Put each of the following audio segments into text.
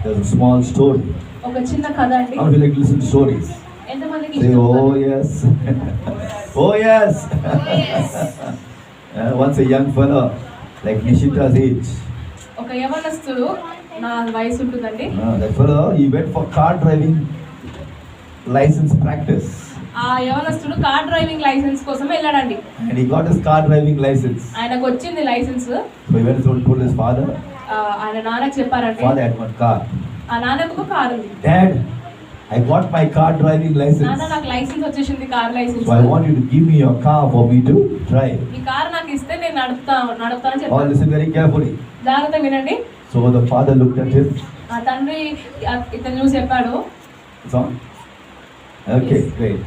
There's a small story. ఒక చిన్న కథ అండి. How do you like to listen to stories? ఎంతమందికి Say, ఇష్టం? oh yes. Oh yes. Once a young fellow, like Nishita's age. ఒక యవనస్తుడు, నా వయసు ఉంటుందండి. That fellow, he went for car driving license practice. ఆ యవనస్తుడు కార్ డ్రైవింగ్ లైసెన్స్ కోసం వెళ్ళాడండి. And he got his car driving license. ఆయనకు వచ్చింది licence. So he went and told his father. ఆయన నాన్నకు చెప్పారండి. Father had one car. ఆ నాన్నకు ఒక కార్ ఉంది. Dad, I got my car driving license. నాన్న, నాకు లైసెన్స్ వచ్చేసింది, car licence. So I want you to give me your car for me to drive. ఈ కార్ నాకు ఇస్తే నేను నడుపుతానని All చెప్పాను. listen very carefully. జాగ్రత్తగా వినండి. So the father looked at him. ఆ తండ్రి ఇతను చూసి చెప్పాడు. It's on? Okay, great.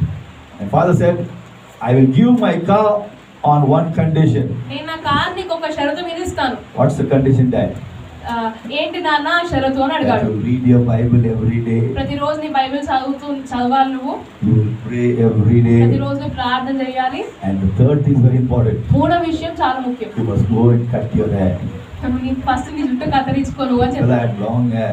And father said, I will give my car on one condition. నేను నా కార్ నీకు ఒక షరతు మీద ఇస్తాను. What's the condition, Dad? ఏంటి నాన్న షరతు అని That అడిగాడు. you read your Bible every day. ప్రతిరోజు నీ బైబిల్ చదవాలి నువ్వు. You will pray every day. ప్రతిరోజు ప్రార్థన చేయాలి. And the third thing is very important. మూడో విషయం చాలా ముఖ్యం. You must go and cut your hair. First నీ జుట్టు కత్తిరించుకో నువ్వు అని Well, I చెప్పాడు. had long hair.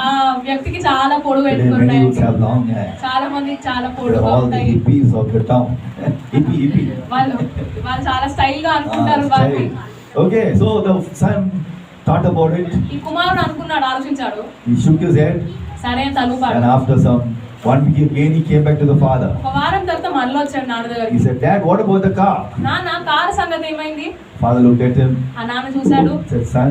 ఆ వ్యక్తికి చాలా పొడుగు Today వెంట్రుకలు many youths ఉన్నాయి. have long hair. చాలా మందికి చాలా They're పొడుగుగా all the ఉంటాయి. hippies of the town. Hippie. వాళ్ళు చాలా స్టైల్ గా అనుకుంటారు వాటిని. Style. Okay, so the son thought about it. ఈ కుమారుడు అనుకున్నాడు, ఆలోచించాడు. He shook his head, సరే అని తలుపాడు. and after some 1 week again he came back to the father. ఒక వారం తర్వాత మళ్ళీ వచ్చాడు నాన్న He దగ్గరికి. said, Dad, what about the car? నాన్న, కారు సంగతి ఏమైంది? Father looked at him, ఆ నాన్న చూశాడు. said, son,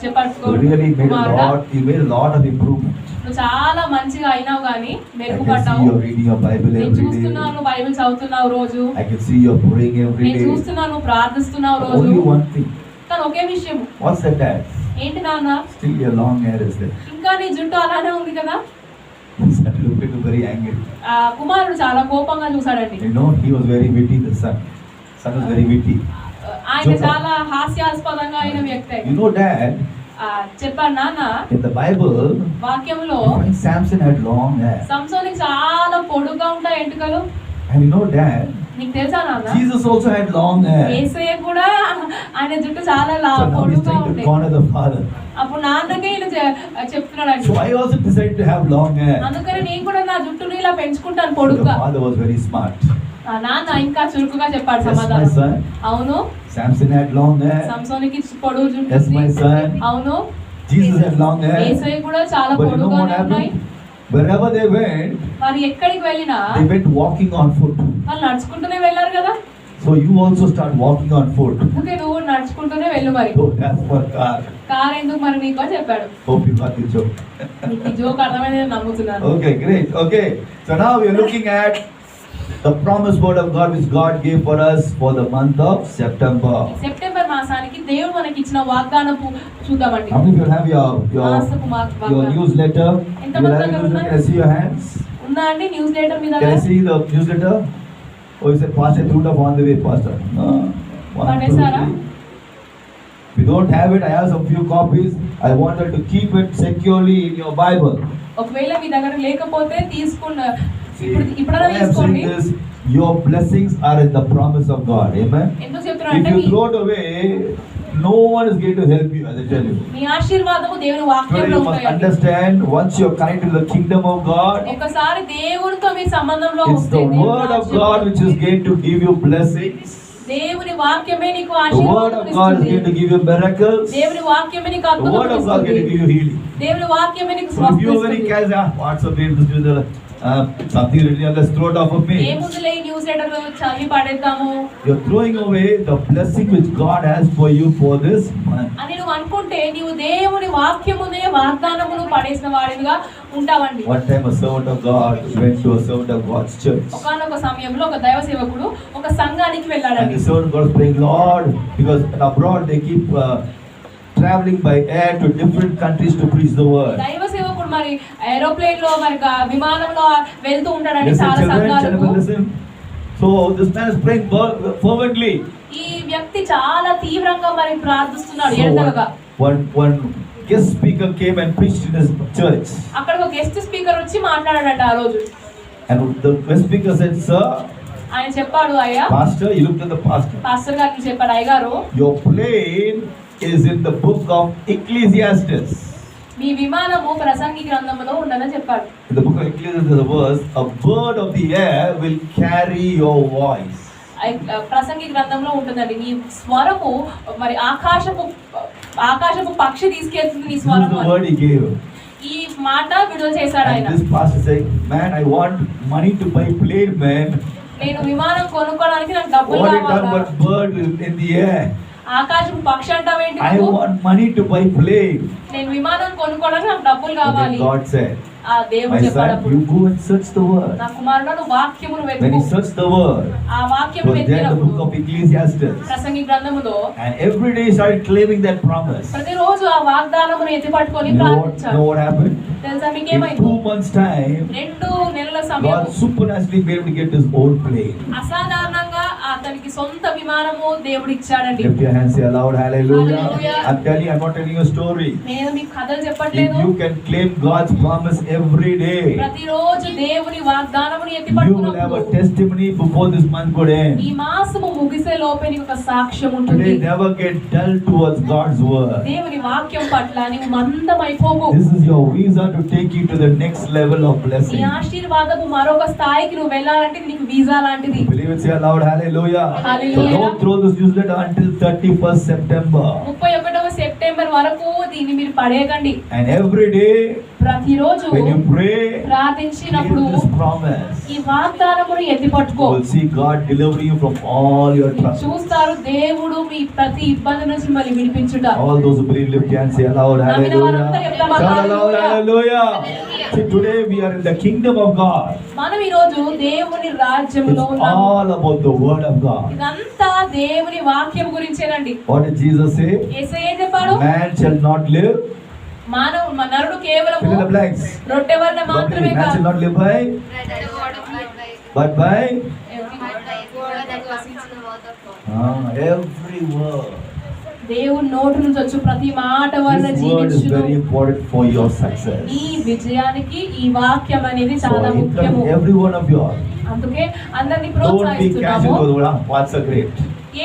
చెప్పాడు, you really made కుమారుడా, you made a lot of improvement. నువ్వు చాలా మంచిగా అయినావు కానీ I can see మెరుగుపడ్డావు. you're reading your Bible నేను every చూస్తున్నావు day. నువ్వు బైబిల్ చదువుతున్నావు రోజు. I can see you're praying every నేను day. చూస్తున్నావు నువ్వు ప్రార్థిస్తున్నావు రోజు. Only one thing. కానీ ఒకే విషయం. What's that, Dad? ఏంటి నాన్న? Still your long hair is there. ఇంకా నీ జుట్టు అలానే ఉంది కదా. The son looked at him very angry. ఆ కుమారుడు చాలా కోపంగా చూశాడండి. You know, he was very witty, the son. Son was very witty. ఆయన చాలా హాస్యాస్పదంగా అయిన వ్యక్తి. You know, Dad, చెప్పాడు నాన్న, in the Bible, వాక్యంలో you find Samson had long hair. సంసోనికి చాలా పొడుగా ఉంటాయి ఎంటుకలు. And you know, Dad, నీకు తెలుసా నాన్న? Jesus also had long hair. యేసయ్య కూడా ఆయన జుట్టు చాలా So now he's పొడుగా trying to ఉంటాయి. corner the father. అప్పుడు నాన్నకే ఈయన చెప్తున్నాడు. So I also decided to have long hair. అందుకని నేను కూడా నా జుట్టుని ఇలా పెంచుకుంటాను So the పొడుగ్గా. father was very smart. నాన్న ఇంకా చురుకుగా చెప్పాడు Yes, my సమాధానం. son. అవును, Samson had long hair. సంసోనికి పొడుగు జుట్టు Yes, my ఉంది. son. అవును, Jesus had long hair. యేసయ్య కూడా చాలా But you know what పొడుగానే ఉన్నాయి. happened? Wherever they went, వారు ఎక్కడికి వెళ్ళినా they went walking on foot. వాళ్ళు నడుచుకుంటూనే వెళ్ళారు కదా. So you also start walking on foot. అందుకే నువ్వు నడుచుకుంటూనే వెళ్ళు మరి. Don't ask for car. Car ఎందుకు మరి నీకు అని చెప్పాడు. Hope you got the joke. నీకు ఈ జోక్ అర్థమైంది నేను నమ్ముతున్నాను. Okay, great. Okay. So now we are looking at the promised word of God which God gave for us for the month of September. September మాసానికి దేవుడు మనకి ఇచ్చిన వాగ్దానము చూద్దామండి. How many of you have మాసపు your వాగ్దానం newsletter? You ఎంతమంది have a దగ్గర newsletter? ఉన్నాయి? Can I see your hands? ఉందా అండి న్యూస్ లెటర్ మీద? Can I see the newsletter? Oh, you said Pastor threw it up on the way, Pastor. 1, 2, పడేశారా? 3. If you don't have it, I have some few copies. I wanted to keep it securely in your Bible. ఒకవేళ మీ దగ్గర లేకపోతే తీసుకున్న See, ఇప్పుడైనా why I am తీసుకోండి. saying this, your blessings are in the promise of God. Amen. ఎందుకు చెప్తున్నా If అంటే you throw it away, no one is going to help you, as I tell you. మీ ఆశీర్వాదము దేవుని Today వాక్యంలో you must ఉంటాయి. understand, once you are connected to the kingdom of God, ఒకసారి దేవునితో మీ సంబంధంలో it's ఉంటే the దేవుని word of రాజ్యం God which is going to give you blessings. దేవుని వాక్యమే నీకు The word ఆశీర్వాదం of God is ఇస్తుంది. going to give you miracles. దేవుని వాక్యమే నీకు The అద్భుతం word of God is going to ఇస్తుంది. give you healing. దేవుని వాక్యమే నీకు So if you are very స్వస్థత casual, what's the way this is something written on the throat of a me. ఏముందిలే ఈ న్యూస్ లెటర్ చదివి పడేద్దాము You're throwing away the blessing which God has for you for this month. అని నువ్వు అనుకుంటే నీవు దేవుని వాక్యమునే వాగ్దానమును పడేసిన వాడిగా ఉంటావండి. One time a servant of God went to a servant of God's church. ఒకానొక సమయంలో ఒక దైవ సేవకుడు ఒక సంఘానికి And వెళ్ళాడండి. the servant of God was praying, Lord, because in abroad they keep traveling by air to different countries to preach the word. దైవ సేవకుడు మరి ఏరోప్లేన్ లో మరి విమానంలో వెళ్తూ ఉంటాడండి Listen, చాలా సంఘాలకు. children, listen. So this man is praying fervently. ఈ వ్యక్తి చాలా తీవ్రంగా మరి ప్రార్థిస్తున్నాడు So ఎడతెగక. one guest speaker came and preached in his church. అక్కడ ఒక గెస్ట్ స్పీకర్ వచ్చి మాట్లాడాడంట ఆ రోజు. And the guest speaker said, Sir, ఆయన చెప్పాడు, అయ్యా Pastor, he looked at the pastor. Pastor గారికి చెప్పాడు, అయ్యగారు Your plane is in the book of Ecclesiastes. మీ విమానము ప్రసంగి గ్రంథములో ఉండదని చెప్పాడు. In the book of Ecclesiastes, there's a verse, a bird of the air will carry your voice. ప్రసంగి గ్రంథంలో ఉంటుందండి, నీ స్వరము మరి ఆకాశపు పక్షి తీసుకెళ్తుంది నీ This is స్వరము. the word he gave. ఈ మాట విడుదల చేశాడు ఆయన. And this pastor saying, man, I want money to buy plane, man. నేను విమానం కొనుక్కోవడానికి నాకు డబ్బులు What you talking కావాలి. about bird in the air? ఆకాశపు పక్షి అంటావేంటి I నువ్వు? want money to buy plane. నేను విమానం కొనుక్కోవడానికి నాకు డబ్బులు But కావాలి. then God said, ఆ దేవుడు my చెప్పాడు son, అప్పుడు, you go and search the word. నా కుమారుడు నువ్వు వాక్యమును When వెతుకు. he searched the word, ఆ it వాక్యము was there in the వెతికినప్పుడు book of Ecclesiastes. ప్రసంగి గ్రంథములో And every day he started claiming that promise. ప్రతిరోజు ఆ వాగ్దానమును ఎత్తి పట్టుకొని You know ప్రార్థించాడు. what happened? తెలుసా In మీకేమైంది? 2 months' time, 2 నెలల సమయం God supernaturally made him to get his own plane. అసాధారణంగా అతనికి సొంత విమానము దేవుడు ఇచ్చాడండి. Lift your hands, say aloud, hallelujah. Hallelujah. I'm telling you, I'm not telling you a story. నేను మీకు కథలు If చెప్పట్లేదు. you can claim God's promise every day, ప్రతిరోజు దేవుని వాగ్దానమును ఎత్తి you will have a పట్టుకున్నప్పుడు testimony before this month could end. ఈ మాసము ముగిసే లోపే నీకు ఒక సాక్ష్యం ఉంటుంది. Today, never get dull towards God's word. దేవుని వాక్యం పట్ల నీవు మందమైపోకు. This is your visa to take you to the next level of నీ blessing. ఆశీర్వాదము మరొక స్థాయికి నువ్వు వెళ్ళాలంటే ఇది నీకు వీసా లాంటిది. Believe it, say aloud, hallelujah. Hallelujah. So don't throw this newsletter until 31st September. 31వ సెప్టెంబర్ వరకు దీన్ని మీరు పడేయకండి. And every day, ప్రతిరోజు when you pray, ప్రార్థించినప్పుడు claim this promise. ఈ వాగ్దానమును ఎత్తి You పట్టుకో. will see God deliver you from all your మీరు troubles. చూస్తారు దేవుడు మీ ప్రతి ఇబ్బంది నుంచి మిమ్మల్ని విడిపించుట. All those who believe, lift your hands, say aloud, hallelujah. Shout aloud, hallelujah. See, today we are in the kingdom of God. మనం ఈ రోజు దేవుని రాజ్యములో It's ఉన్నాము. all about the word of God. ఇదంతా దేవుని వాక్యం గురించేనండి. What did Jesus say? యేసయ్య ఏం చెప్పాడు? Man shall not live. నరుడు కేవలము Fill in the blanks. రొట్టె వలన మాత్రమే Man shall కాదు, not live by, but by every word. దేవుని నోటి నుంచి వచ్చి ప్రతి మాట వలన This word is జీవించును. very important for your success. ఈ విజయానికి ఈ వాక్యం అనేది So చాలా I ముఖ్యము. encourage every one of you all. అందుకే అందరిని Don't be ప్రోత్సహిస్తున్నాము. casual with what's a great.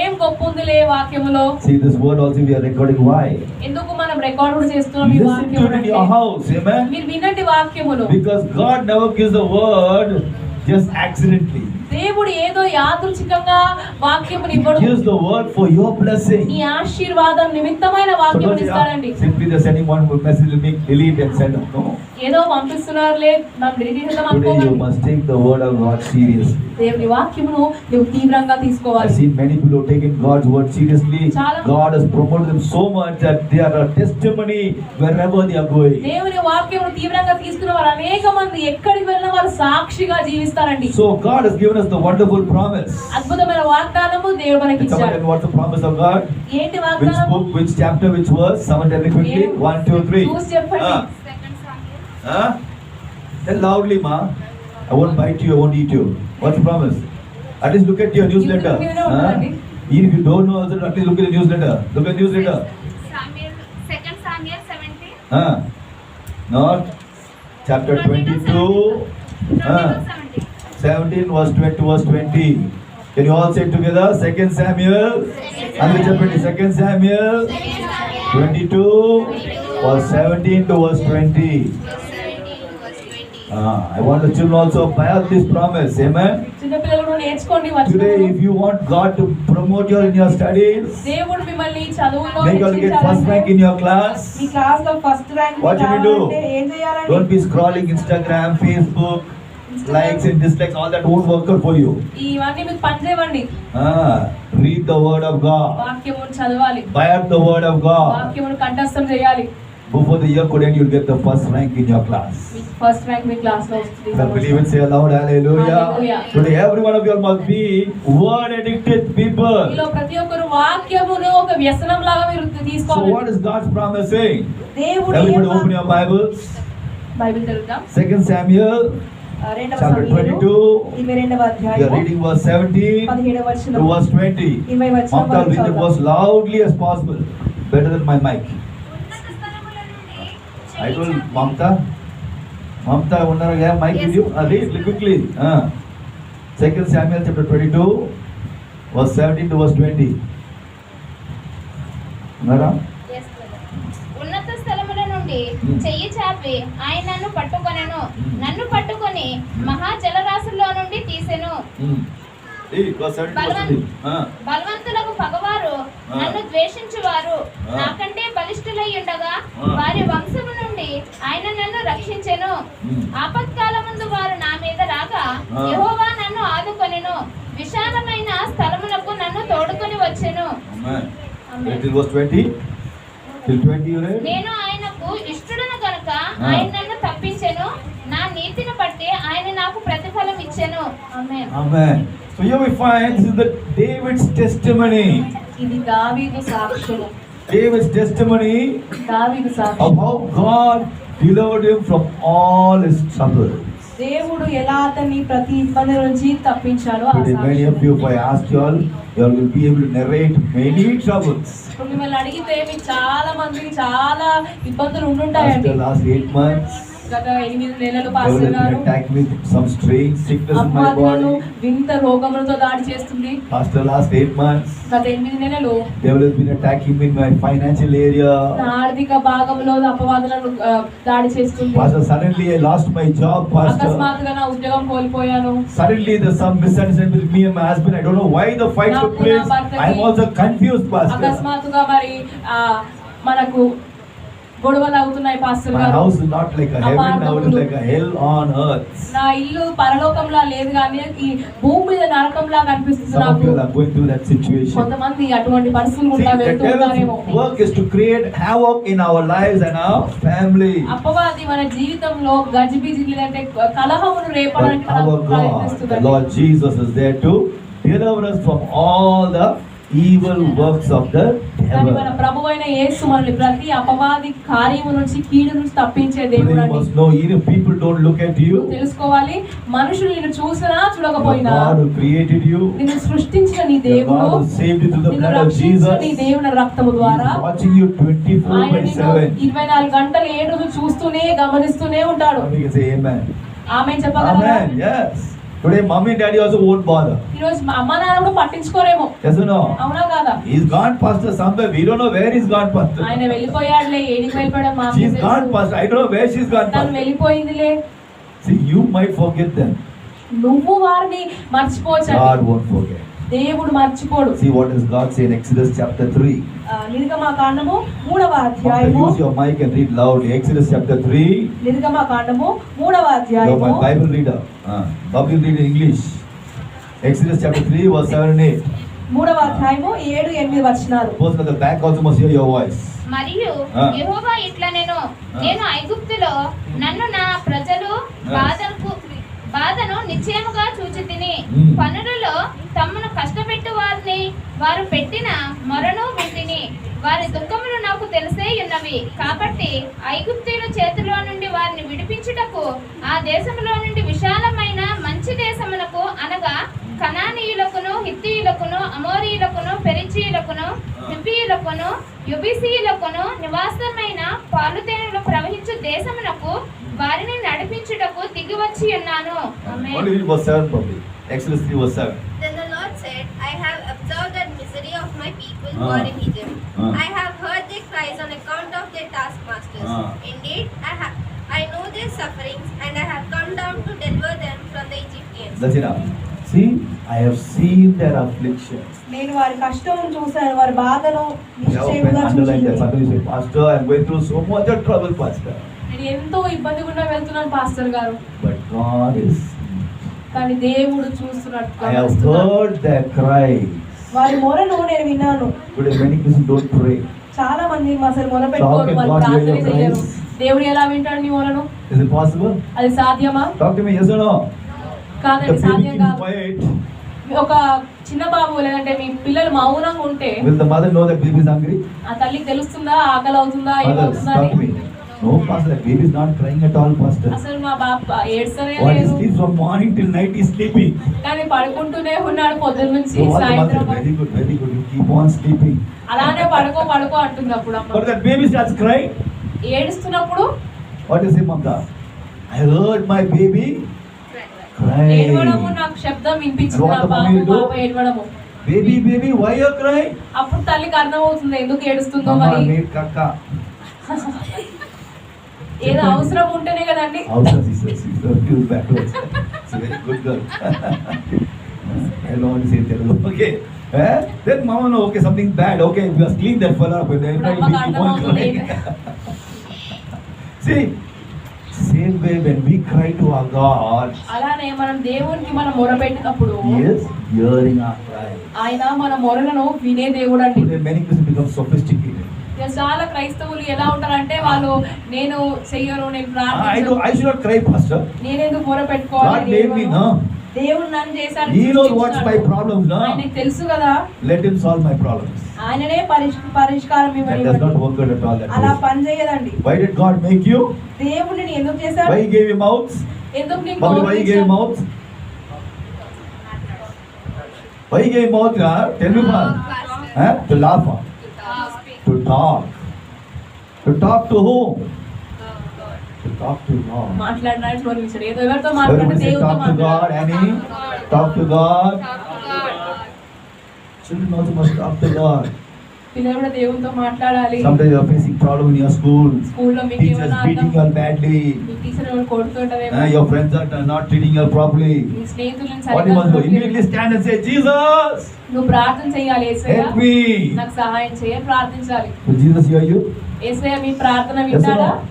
ఏం గొప్ప ఉందిలే వాక్యములో. See, this word also we are recording. Why? ఎందుకు మనం రికార్డ్ కూడా చేస్తున్నాం ఈ Listen వాక్యం to it in your house, amen? మీరు వినండి వాక్యమును. Because God never gives the word just accidentally. దేవుడు ఏదో యాదృచ్ఛికంగా వాక్యముని He ఇవ్వడు. gives the word for your blessing. నీ ఆశీర్వాదం నిమిత్తమైన So వాక్యముని don't say, ఇస్తాడండి. simply just sending one message will make delete and send it. No. ఏదో పంపిస్తున్నారులే మనం డిలీట్ చేద్దాం Today you అనుకోకండి. must take the word of God seriously. దేవుని వాక్యమును నువ్వు తీవ్రంగా I've తీసుకోవాలి. seen many people who have taken God's word seriously. Chala- God has promoted them so much that they are a testimony wherever they are going. దేవుని వాక్యమును తీవ్రంగా తీసుకున్న వారు అనేక మంది ఎక్కడికి వెళ్ళినా వారు సాక్షిగా జీవిస్తారండి. So God has given us the wonderful promise. అద్భుతమైన వాగ్దానము దేవుడు మనకి Can someone ఇచ్చాడు. tell me what's the promise of God? ఏంటి Which వాగ్దానము? book, which chapter, which verse? Someone tell me quickly. Yeah. 1, 2, 3. చూసి చెప్పండి. Huh? Tell loudly, ma. I won't bite you, I won't eat you. What's the promise? At least look at your newsletter. You know what I mean? Even if you don't know, also at least look at the newsletter. Look at the newsletter. Second Samuel 17. Huh? Not chapter 22. 17 verse 20 verse 20. Can you all say it together? 2 Samuel. And చెప్పండి 2 Samuel 22 verse 17 to verse 20. I want the children also buy out this promise. Amen. చిన్న పిల్లలు కూడా నేర్చుకోండి Today, వచనమును. if you want God to promote you in your studies, దేవుడు మిమ్మల్ని చదువులో make you get first rank in your class. మీ class లో first rank What should we do? ఏం చేయాలండి? Don't be scrolling Instagram, Facebook, likes and dislikes. All that won't work out for you. ఇవన్నీ మీకు పనిచేయండి. Read the word of God. వాక్యమును చదవాలి. Buy out the word of God. వాక్యమును కంఠస్థం చేయాలి. Before the year could end, you'll get the first rank in your class. మీకు first rank మీ class లో వస్తుంది. If I believe it, say aloud, hallelujah. Hallelujah. Today, every one of you must be word addicted people. మీలో ప్రతి ఒక్కరు వాక్యమును ఒక వ్యసనం లాగా మీరు So, తీసుకోవాలి. what is God's promise saying? దేవుడు Everybody open your Bibles. Bible చదువుతాం. 2 Samuel, రెండవ chapter సమూయేలు 22. 22వ We are అధ్యాయము reading verse 17 17వ వచనం to verse 20. 20వ వచనం Mamta, వరకు read the చదువుదాం. verse loudly as possible. Better than my mic. I told Mamta. Mamta, unnara have mic with you? Read quickly. 2 Samuel chapter 22, verse 17 to verse 20. Unnara? ఉన్నత స్థలముల నుండి నుండి చెయ్యి చాపి ఆయన నన్ను పట్టుకొనెను. నన్ను పట్టుకొని మహా జలరాశుల్లో నుండి తీసెను. బలవంతులకు పగవారు నన్ను ద్వేషించువారు నాకంటే బలిష్ఠులై ఉండగా వారి వంశము నుండి ఆయన నన్ను రక్షించెను. ఆపత్కాలమందు వారు నా మీద రాగా యెహోవా నన్ను ఆదుకొనెను. విశాలమైన స్థలములకు నన్ను తోడుకొని వచ్చెను. నేను ఆయనకు ఇష్టడును కనుక ఆయన నన్ను తప్పించెను. నా నీతిని బట్టి ఆయన నాకు ప్రతిఫలం ఇచ్చెను. ఆమేన్. Amen. So here we find this is the David's testimony. ఇది దావీదు సాక్ష్యము. David's testimony దావీదు of సాక్ష్యం. how God delivered him from all his troubles. దేవుడు ఎలా అతన్ని ప్రతి ఇబ్బంది నుంచి తప్పించాడో ఆ Today, many of సాక్ష్యం. you, if I ask you all will be able to narrate many troubles. ఇప్పుడు మిమ్మల్ని అడిగితే మీకు చాలా మందికి చాలా ఇబ్బందులు ఉండుంటాయండి. After last 8 months, గత 8 నెలలు devil పాస్టర్ has గారు been attacked with some strange sickness in my అపవాదులను body. వింత రోగములతో దాడి చేస్తుంది. After last 8 months, గత 8 నెలలు devil has been attacking me in my financial area. నా ఆర్థిక భాగంలో అపవాదులను దాడి చేస్తుంది. Pastor, suddenly I lost my job, Pastor. అకస్మాత్తుగా నా ఉద్యోగం కోల్పోయాను. Suddenly there's some misunderstanding with me and my husband. I don't know why the fight took place. I'm also confused, Pastor. అకస్మాత్తుగా మరి మనకు గొడవలు అవుతున్నాయి పాస్టర్ My గారు. house is not like a heaven, now it is like a hell on earth. నా ఇల్లు పరలోకంలా లేదు కానీ ఈ భూమి మీద నరకంలా కనిపిస్తుంది Some of నాకు. you are going through that situation. కొంతమంది అటువంటి పరిస్థితులు See, గుండా the వెళ్తున్నారేమో. devil's work is to create havoc in our lives and our family. అపవాది మన జీవితంలో గజిబిజి లేదంటే కలహమును But రేపడానికి our God, the ప్రయత్నిస్తున్నాడు. Lord Jesus is there to deliver us from all the evil works of the కానీ మన devil. ప్రభువైన యేసు మనల్ని ప్రతి అపవాది కార్యము నుంచి కీడు నుంచి తప్పించే Today దేవుడు you అండి. must know, even if people don't look at you, తెలుసుకోవాలి, మనుషులు నిన్ను చూసినా the చూడకపోయినా God who created you, నిన్ను సృష్టించిన నీ the దేవుడు, God who saved you through the నిన్ను blood of రక్షించిన Jesus, నీ దేవుని రక్తము He ద్వారా is watching you 24 ఆయన by నిన్ను 7. 24 గంటలు 7 రోజులు చూస్తూనే గమనిస్తూనే ఉంటాడు. We can say amen. ఆమె చెప్పగలరా? Amen. Yes. Today, mommy and daddy also won't bother. ఈ రోజు మా అమ్మ నాన్న కూడా పట్టించుకోరేమో. Yes or no? అవునా కాదా? He's gone, Pastor, somewhere. We don't know where he's gone, Pastor. ఆయన వెళ్ళిపోయాడులే, ఏడికి వెళ్ళిపోయాడు మా She's gone, Pastor. I don't know where she's gone, తను Pastor. వెళ్ళిపోయిందిలే. See, you might forget them. నువ్వు వారిని మర్చిపోవచ్చు. God won't forget. దేవుడు మర్చిపోడు. See what does God say in Exodus chapter 3. నిర్గమకాండము 3వ Pastor, అధ్యాయము. use your mic and read loudly. Exodus chapter 3. నిర్గమకాండము 3వ You're అధ్యాయము. my Bible reader. Bible read in English. Exodus chapter 3, verse 7 and 8. 3వ అధ్యాయము 7, 8 వచనాలు. Person at the back also must hear your voice. మరియు యెహోవా ఇట్లా నేను ఐగుప్తులో నన్ను నా ప్రజలు బాధను నిశ్చయముగా చూచి తిని పనులలో తమను కష్టపెట్టు వారిని వారు పెట్టిన మొరను వింటిని. వారి దుఃఖములు నాకు తెలిసే ఉన్నవి. కాబట్టి ఐగుప్తీయుల చేతిలో నుండి వారిని విడిపించుటకు ఆ దేశములో నుండి విశాలమైన మంచి దేశమునకు అనగా కనానీయులకును, హిత్తీయులకును, అమోరీయులకును, పెరిచీయులకును, హివ్వీయులకును, యుబిసీయులకును నివాసమైన పాలుతేనెలు ప్రవహించు దేశమునకు వారిని నడిపించుటకు దిగివచ్చి ఉన్నాను. ఆమేన్. Only read verse 7 probably. Exodus 3 verse 7. Then the Lord said, I have observed the misery of my people who Ah. are in Egypt. Ah. I have heard their cries on account of their taskmasters. Ah. Indeed, I know their sufferings, and I have come down to deliver them from the Egyptians. That's enough. See, I have seen their affliction. నేను వారి కష్టం చూశాను, వారి బాధను Yeah, నిశ్చయముగా underline that. చూశాను. Sometimes you say, Pastor, I'm going through so much of trouble, Pastor. నేను ఎంతో ఇబ్బంది గుండా వెళ్తున్నాను పాస్టర్ గారు. But God is. కానీ దేవుడు చూస్తున్నట్టు I have గమనిస్తున్నాడు. heard their cries. వారి మొరను నేను విన్నాను. Today, many Christians don't pray. చాలా మంది అసలు మొర How పెట్టుకోరు, can వాళ్ళు God hear ప్రార్థన your చేయరు. cries? దేవుడు ఎలా వింటాడు నీ మొరను? Is it possible? అది సాధ్యమా? Talk to me, yes or no? The కాదండి, baby సాధ్యం keeps కాదు. quiet. ఒక చిన్న బాబు లేదంటే మీ పిల్లలు మౌనంగా ఉంటే Will the mother know that baby is hungry? ఆ తల్లికి తెలుస్తుందా ఆకలి అవుతుందా Mothers, ఏమవుతుందా talk to అని? me. No, Pastor, that baby is not crying at all, Pastor. అసలు మా బాబు ఏడ్సనే What is లేదు, sleep from morning till night is sleeping. కానీ పడుకుంటూనే ఉన్నాడు పొద్దున్న నుంచి So what the mother? సాయంత్రం వరకు. Very good, very good. You keep on sleeping. అలానే పడుకో అంటుంది అప్పుడు అమ్మ. But that baby starts crying. ఏడుస్తున్నప్పుడు What is it, Mother? I heard my baby ఏడవడము crying. నాకు శబ్దం వినిపించింది. And what నా the mommy will do? Babu ఏడవడము. Baby, baby, why you are crying? అప్పుడు తల్లికి అర్థమవుతుంది ఎందుకు ఏడుస్తుందో Mama మరి. made kaka. ఏదో అవసరం ఉంటేనే కదండి. అవసరం sister backwards. It's very good girl. I don't want to say Telugu. Okay. Then mama no, okay, something bad. Okay, we must clean that fella up. And then ఇప్పుడు అమ్మకి అర్థమవుతుంది. See, same way when we cry to our God, అలానే మనం దేవునికి మనం మొరపెట్టినప్పుడు He is hearing our cry. ఆయన మన మొరలను వినే దేవుడు అండి. Today many Christians become sophisticated. ఇక చాలా క్రైస్తవులు ఎలా ఉంటారంటే వాళ్ళు నేను చెయ్యను, నేను I ప్రార్థించను, should not cry, pastor. నేనెందుకు God మొరపెట్టుకోవాలి, made me, no? దేవుడు నన్ను చేశాడు, He knows what's my problems, no? ఆయనకు తెలుసు కదా, Let Him solve my problems. ఆయననే పరిష్కారం That ఇవ్వండి. does not work out at all. That అలా way. పని చేయదండి. Why did God make you? దేవుడిని ఎందుకు చేశాడు? Why He gave you mouths? ఎందుకు నీకు Mummy, why He gave you mouths? Why He gave you mouth? Tell me first. To laugh, to talk. To talk to whom? To talk to God. మాట్లాడడానికి స్వరించాడు. ఏదో ఎవరితో మాట్లాడితే Everybody say దేవుడితో talk to God, మాట్లాడాలి. Annie. Talk to God. Children also must talk to God. పిల్లలు కూడా దేవునితో మాట్లాడాలి. Sometimes you are facing problem in your school. స్కూల్లో మీకు Teachers ఏమైనా beating you badly. Me teacher ఎవరు కొడుతుంటారేమో, Your friends are not treating you properly. మీ స్నేహితులను What you సరిగ్గా must do? చూడలేదు. Immediately stand and say, Jesus, నువ్వు ప్రార్థన చేయాలి. యేసయ్య help me. నాకు సహాయం చేయ ప్రార్థించాలి. Will Jesus hear you? యేసయ్య మీ ప్రార్థన Yes or వింటాడా? no?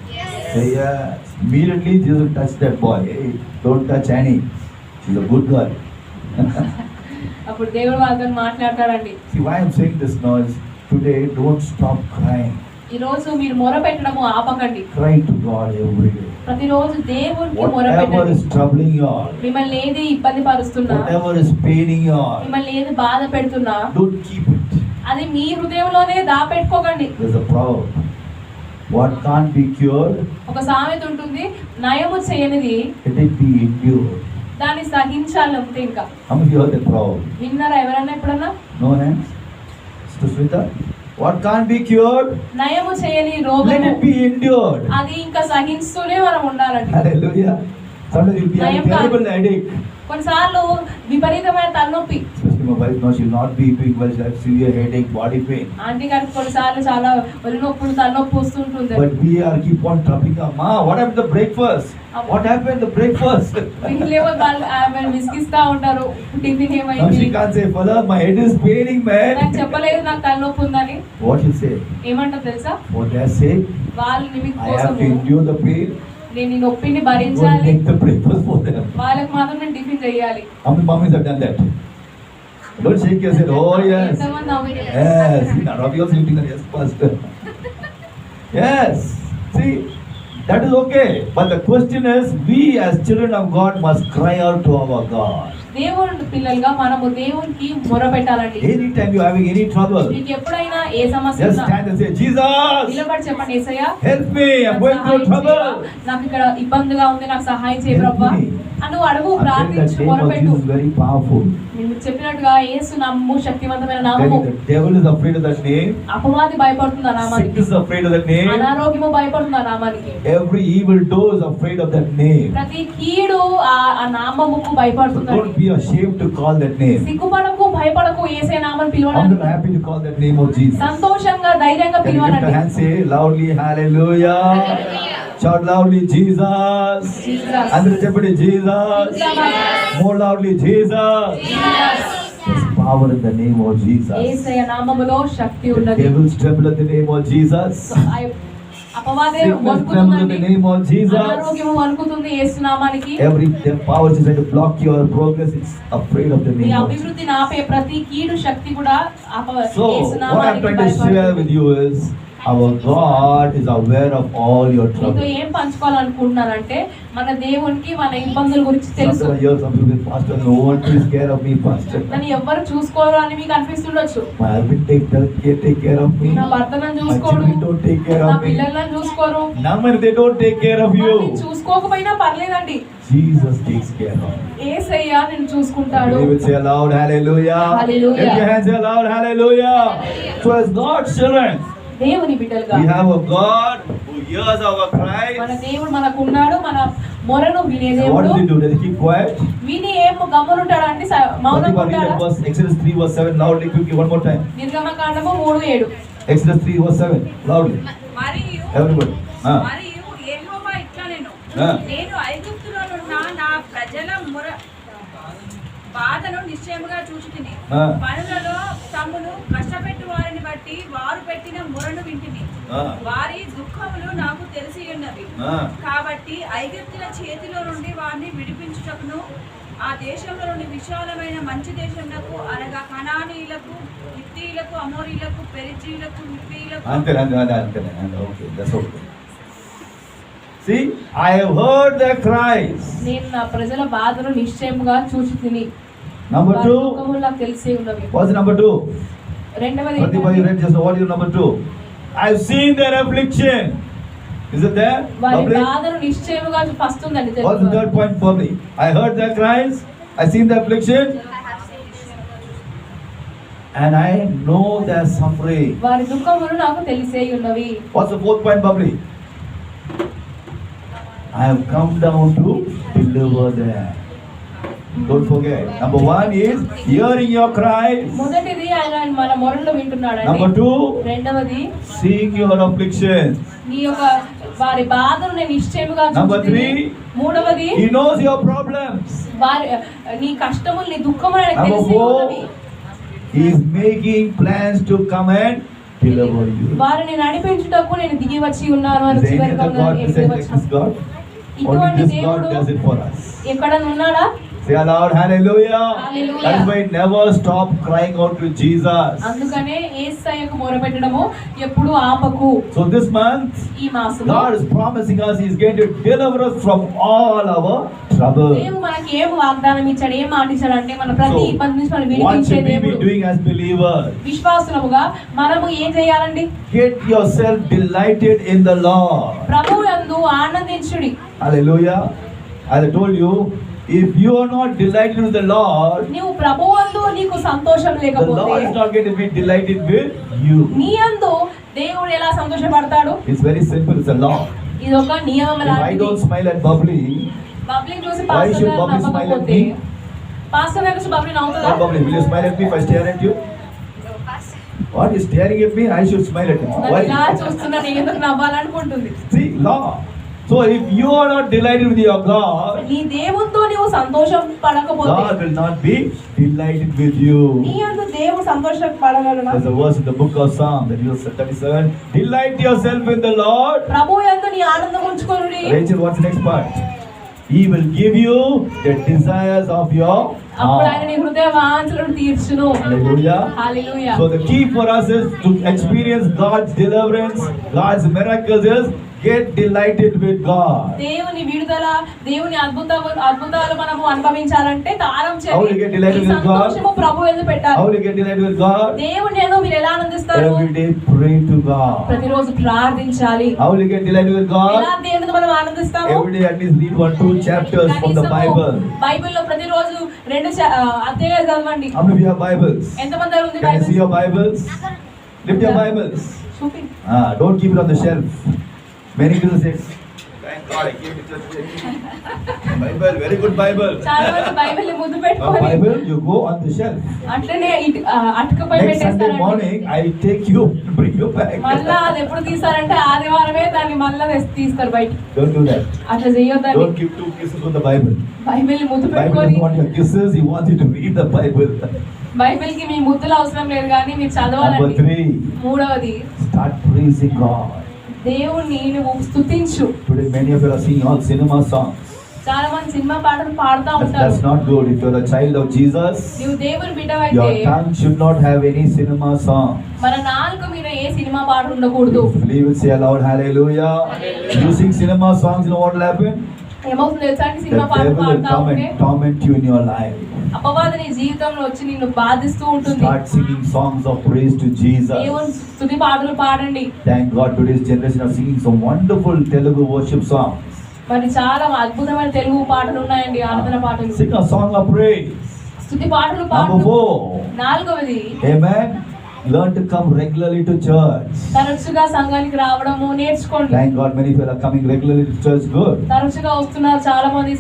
Say yes. Immediately Jesus touched that boy. Hey, don't touch Annie. She's a good girl. అప్పుడు దేవుడు వాళ్ళతో మాట్లాడతాడండి. See why I'm saying this now is today don't stop crying. ఈ రోజు మీరు మొర పెట్టడము ఆపకండి. Cry to God every day. ప్రతిరోజు దేవునికి మొర Whatever పెట్టండి. is troubling you all, మిమ్మల్ని ఏది ఇబ్బంది పరుస్తున్నా, whatever is paining you all, మిమ్మల్ని ఏది బాధ పెడుతున్నా don't keep it. అది మీ హృదయంలోనే దాపెట్టుకోకండి. There's a proverb. What can't be cured, ఒక సామెత ఉంటుంది, నయము చేయనిది let it be endured. దాన్ని సహించాలి అంతే. ఇంకా How many of you heard that proverb? విన్నారా ఎవరన్నా ఎప్పుడన్నా? No hands? Sister Smita? What can't be cured, నయము చేయని let రోగము it be endured. అది ఇంకా సహిస్తూనే మనం ఉండాలండి. Hallelujah. Sometimes you'll be having terrible headache. కొన్నిసార్లు విపరీతమైన తలనొప్పి, Especially my wife now, she'll not be big, but she'll have severe headache, body pain. Aunty గారికి కొన్నిసార్లు చాలా ఒళ్ళు నొప్పులు, తలనొప్పి వస్తుంటుంది. But we are keep on troubling her. Ma, what happened to the breakfast? What happened to the breakfast? ఇంట్లో వాళ్ళు ఆమె విసిగిస్తా ఉంటారు, టిఫిన్ Now ఏమైంది, she can't say, Father, my head is paining, నాకు man. చెప్పలేదు నాకు తలనొప్పి ఉందని. What you say? ఏమంటారు తెలుసా? For their sake, వాళ్ళ నిమిత్త I have to కోసము endure the pain. నేను ఈ నొప్పిని Go and భరించాలి, make the breakfast for them. వాళ్ళకి మాత్రం నేను టిఫిన్ చేయాలి. How many mummies have done that? Don't shake your head. Oh, yes. ఎంతమంది నవ్వుతారు? Yes. Now, Ravi also looking at yes, pastor. Yes. See, that is okay. But the question is, we as children of God must cry out to our God. దేవుని పిల్లలుగా మనము దేవునికి మొర పెట్టాలండి. Anytime you're having any trouble, మీకు ఎప్పుడైనా ఏ సమస్య just ఉన్నా stand and say, Jesus, నిలబడి చెప్పండి, యేసయ్య help me. I'm నాకు going through సహాయం trouble. చేయ, నాకు ఇక్కడ ఇబ్బందిగా ఉంది, నాకు సహాయం చేయ Help ప్రభా me. అని నువ్వు అడుగు, I think that ప్రార్థించు, name of మొరపెట్టు. Jesus is very powerful. నేను చెప్పినట్టుగా యేసు నామము శక్తివంతమైన Then నామము. the devil is afraid of that name. అపవాది భయపడుతుంది ఆ నామానికి, Sickness is afraid of that name. అనారోగ్యము భయపడుతుంది ఆ నామానికి, Every evil doer is afraid of that name. ప్రతి కీడు ఆ నామముకు So భయపడుతుందండి. don't be ashamed to call that name. సిగ్గుపడకు, భయపడకు, యేసే నామం I'm పిలవడానికి happy to call that name of Jesus. సంతోషంగా ధైర్యంగా Can you lift పిలవాలండి. your hand, say loudly, hallelujah. Shout loudly, Jesus. Jesus. Andhra cheppandi, Jesus. More loudly, Jesus. There's power in the name of Jesus. యేసయ్య నామములో శక్తి The ఉన్నది. devils tremble at the name of Jesus. అపవాదే Sickness tremble at the వణుకుతుందండి, name of Jesus. అనారోగ్యము వణుకుతుంది యేసు నామానికి. Every power is trying to block your progress. It's afraid of the me name of Jesus. అభివృద్ధిని ఆపే ప్రతి కీడు శక్తి కూడా So, Yesu what I'm నామానికి trying to share భయపడుతుంది. with you is, our God is aware of all your మీతో trouble. ఏం పంచుకోవాలనుకుంటున్నానంటే మన దేవునికి మన ఇబ్బందుల గురించి తెలుసు. Sometimes I hear some people, Pastor, no one takes care of me, Pastor. నన్ను ఎవ్వరు చూసుకోరు అని మీకు అనిపిస్తుండొచ్చు. My husband take care of me. నా భర్త నన్ను My చూసుకోడు, children don't take care నా of me. పిల్లలు నన్ను చూసుకోరు. Naman, they don't take care of వాళ్ళు you. చూసుకోకపోయినా పర్లేదండి, Jesus takes care of you. యేసయ్య నిన్ను చూసుకుంటాడు. They will say aloud, hallelujah. Hallelujah. Lift your hands, say aloud, hallelujah. So as God's children, దేవుని బిడ్డలుగా we have a God who hears our మన cries. దేవుడు మనకున్నాడు, మన మొరను వినే So what దేవుడు. does he do? Does he keep quiet? విని ఏం గమ్మునుంటాడా అండి, మౌనంగా Pratima, read ఉంటాడా? that verse, Exodus 3 verse 7 loudly, quickly, one more time. నిర్గమకాండము 3:7. Exodus 3 verse 7 loudly. మరియు Everybody. మరియు యెహోవా నేను Ah. నేను ఐగుప్తులో ఉన్న నా ప్రజల బాధను నిశ్చయముగా చూచుతిని. Ah. పనులలో తమ్మును కష్టపెట్టు వారిని బట్టి వారు పెట్టిన మొరను వింటిని. Ah. వారి దుఃఖములు నాకు తెలిసి ఉన్నవి. Ah. కాబట్టి ఐగుప్తుల చేతిలో నుండి వారిని విడిపించుటకును ఆ దేశంలో నుండి విశాలమైన మంచి దేశములకు అనగా కనానీయులకు, హిత్తీయులకు, అమోరీయులకు, పెరిజీయులకు, హివ్వీయులకు అంతే. Okay, that's okay. See, I have heard their cries. నేను నా ప్రజల బాధను నిశ్చయముగా చూచుతిని. Number వారి 2. దుఃఖములు నాకు తెలిసే ఉన్నవి. What's number 2? రెండవది Pratibha, you read just what is number 2? I've seen their affliction. Is it there? వారి Public? బాధను నిశ్చయముగా ఫస్ట్ ఉందండి. What's the third point, public? I heard their cries. I seen their affliction. And I know their suffering. వారి దుఃఖములు నాకు తెలిసే ఉన్నవి. What's the fourth point, public? I have come down to deliver them. Don't forget. Number 1 is hearing your cries. మొదటిది ఆయన మన మొరలు వింటున్నాడండి. Number 2, రెండవది seeing your affliction. నీ యొక్క వారి బాధను నేను నిశ్చయముగా Number చూచుతిని. 3, మూడవది he knows your problems. వారి నీ కష్టములు నీ దుఃఖములు ఆయనకు Number తెలిసే 4, ఉన్నవి. he is making plans to come and deliver you. వారిని నడిపించుటకు నేను దిగి వచ్చి ఉన్నాను అని Is there any చివరిగా other God besides this God? Only ఇటువంటి this God దేవుడు does it for us. ఎక్కడ ఉన్నాడా? Say aloud, hallelujah. Hallelujah. That's why never stop crying out to Jesus. అందుకనే యేసయ్యకు మొరపెట్టడము ఎప్పుడు ఆపకు. So this month, ఈ మాసంలో God is promising us He is going to deliver us from all our trouble. దేవుడు మనకి ఏం వాగ్దానం ఇచ్చాడు, ఏం మాట ఇచ్చాడు అంటే మన ప్రతి ఇబ్బంది నుంచి మనం What విడిపించే should we be దేవుడు. doing as believers? విశ్వాసులముగా మనము ఏం చేయాలండి? Get yourself delighted in the Lord. ప్రభువు యందు ఆనందించుడి. Hallelujah. As I told you, if you are not delighted with the Lord, నీవు ప్రభువు యందు నీకు సంతోషం the లేకపోతే Lord is not going to be delighted with you. నీ యందు దేవుడు ఎలా సంతోషపడతాడు? It's very simple. It's a law. ఇది ఒక నియమం If I లాంటిది. don't smile at Bubbly, bubbling చూసి Why పాస్టర్ should గారు Bubbly smile at నమ్మకపోతే me? పాస్టర్ గారు చూసి బబ్లి నవ్వుతుందా? what Bubbly, will you smile at me if I stare at you? What is staring at me? I should smile at him. నన్ను ఇలా Why? చూస్తున్నా నేను ఎందుకు నవ్వాలనుకుంటుంది. See, law. So if you are not delighted with your God, నీ దేవునితో నీవు సంతోషం పడకపోతే God will not be delighted with you. నీ యందు దేవుడు సంతోషపడగలడా? There's a verse in the book of Psalm, that is 37. Delight yourself in the Lord. ప్రభు యందు నీ ఆనందం ఉంచుకొనుడి. Rachel, what's the next part? He will give you the desires of your అప్పుడు ఆయన heart. నీ హృదయ వాంఛలను తీర్చును. Hallelujah. Hallelujah. So the key for us is to experience God's deliverance, God's miracles is get delighted with God. దేవుని విడుదల, దేవుని అద్భుతాలు మనము అనుభవించాలంటే తారం How will you get delighted with God? సంతోషము ప్రభు యందు పెట్టాలి. How will you get delighted with God? దేవుని యందు మీరు ఎలా ఆనందిస్తారు? Every day pray to God. ప్రతిరోజు ప్రార్థించాలి. How will you get delighted with God? ఎలా దేవునితో మనం ఆనందిస్తాము? Every day at least read 1-2 chapters from the Bible. బైబిల్లో ప్రతిరోజు 2 అధ్యాయాలు చదవండి. How many of you have Bibles? ఎంతమంది ఉంది Can you see Bible? your Bibles? Lift your Bibles. చూపి. Don't keep it on the shelf. Many people say, thank God I gave it to Bible, very good Bible. చాలా మంది Bible ముద్దు A పెట్టుకొని Bible, you go on the shelf. అట్లనే అటుకపై Next Sunday పెట్టేస్తారండి. morning, I take you, bring you back. మళ్ళా అది ఎప్పుడు తీస్తారంటే ఆదివారమే దాన్ని మళ్ళా తీస్తారు బయటికి. Don't do that. అట్లా చేయొద్దండి. Don't give 2 kisses with the Bible. Bible ముద్దు Bible పెట్టుకొని doesn't want your kisses, He wants you to read the Bible. Bible కి మీ ముద్దులు అవసరం లేదు కానీ మీరు Number చదవాలండి. 3, మూడవది start praising God. దేవుణ్ణి నువ్వు స్తుతించు. Today many of you are singing all cinema songs. చాలా మంది సినిమా పాటలు పాడుతూ That's ఉంటారు. not good. If you're a child of Jesus, నువ్వు దేవుని బిడ్డవైతే your tongue should not have any cinema song. మన నాలుక మీద ఏ సినిమా పాట ఉండకూడదు. If you believe it, say aloud, hallelujah. You sing cinema songs, you know what will happen? ఏమవుతుంది తెలుసా అండి? The సినిమా పాటలు devil will పాడుతూ come ఉంటే and torment you in your life. అపవాది నీ జీవితంలో వచ్చి నిన్ను బాధిస్తూ ఉంటుంది. Start singing songs of praise to Jesus. దేవుని స్తుతి పాటలు పాడండి. Thank God today's generation are singing some wonderful Telugu worship songs. మరి చాలా అద్భుతమైన తెలుగు పాటలు ఉన్నాయండి, ఆరాధన పాటలు. Sing a song of praise. స్తుతి పాటలు Number పాడు. 4. నాలుగవది Amen. Learn to come regularly to church. తరచుగా సంఘానికి రావడము నేర్చుకోండి. Thank God many people are coming regularly to church. Good. తరచుగా వస్తున్నారు చాలా మంది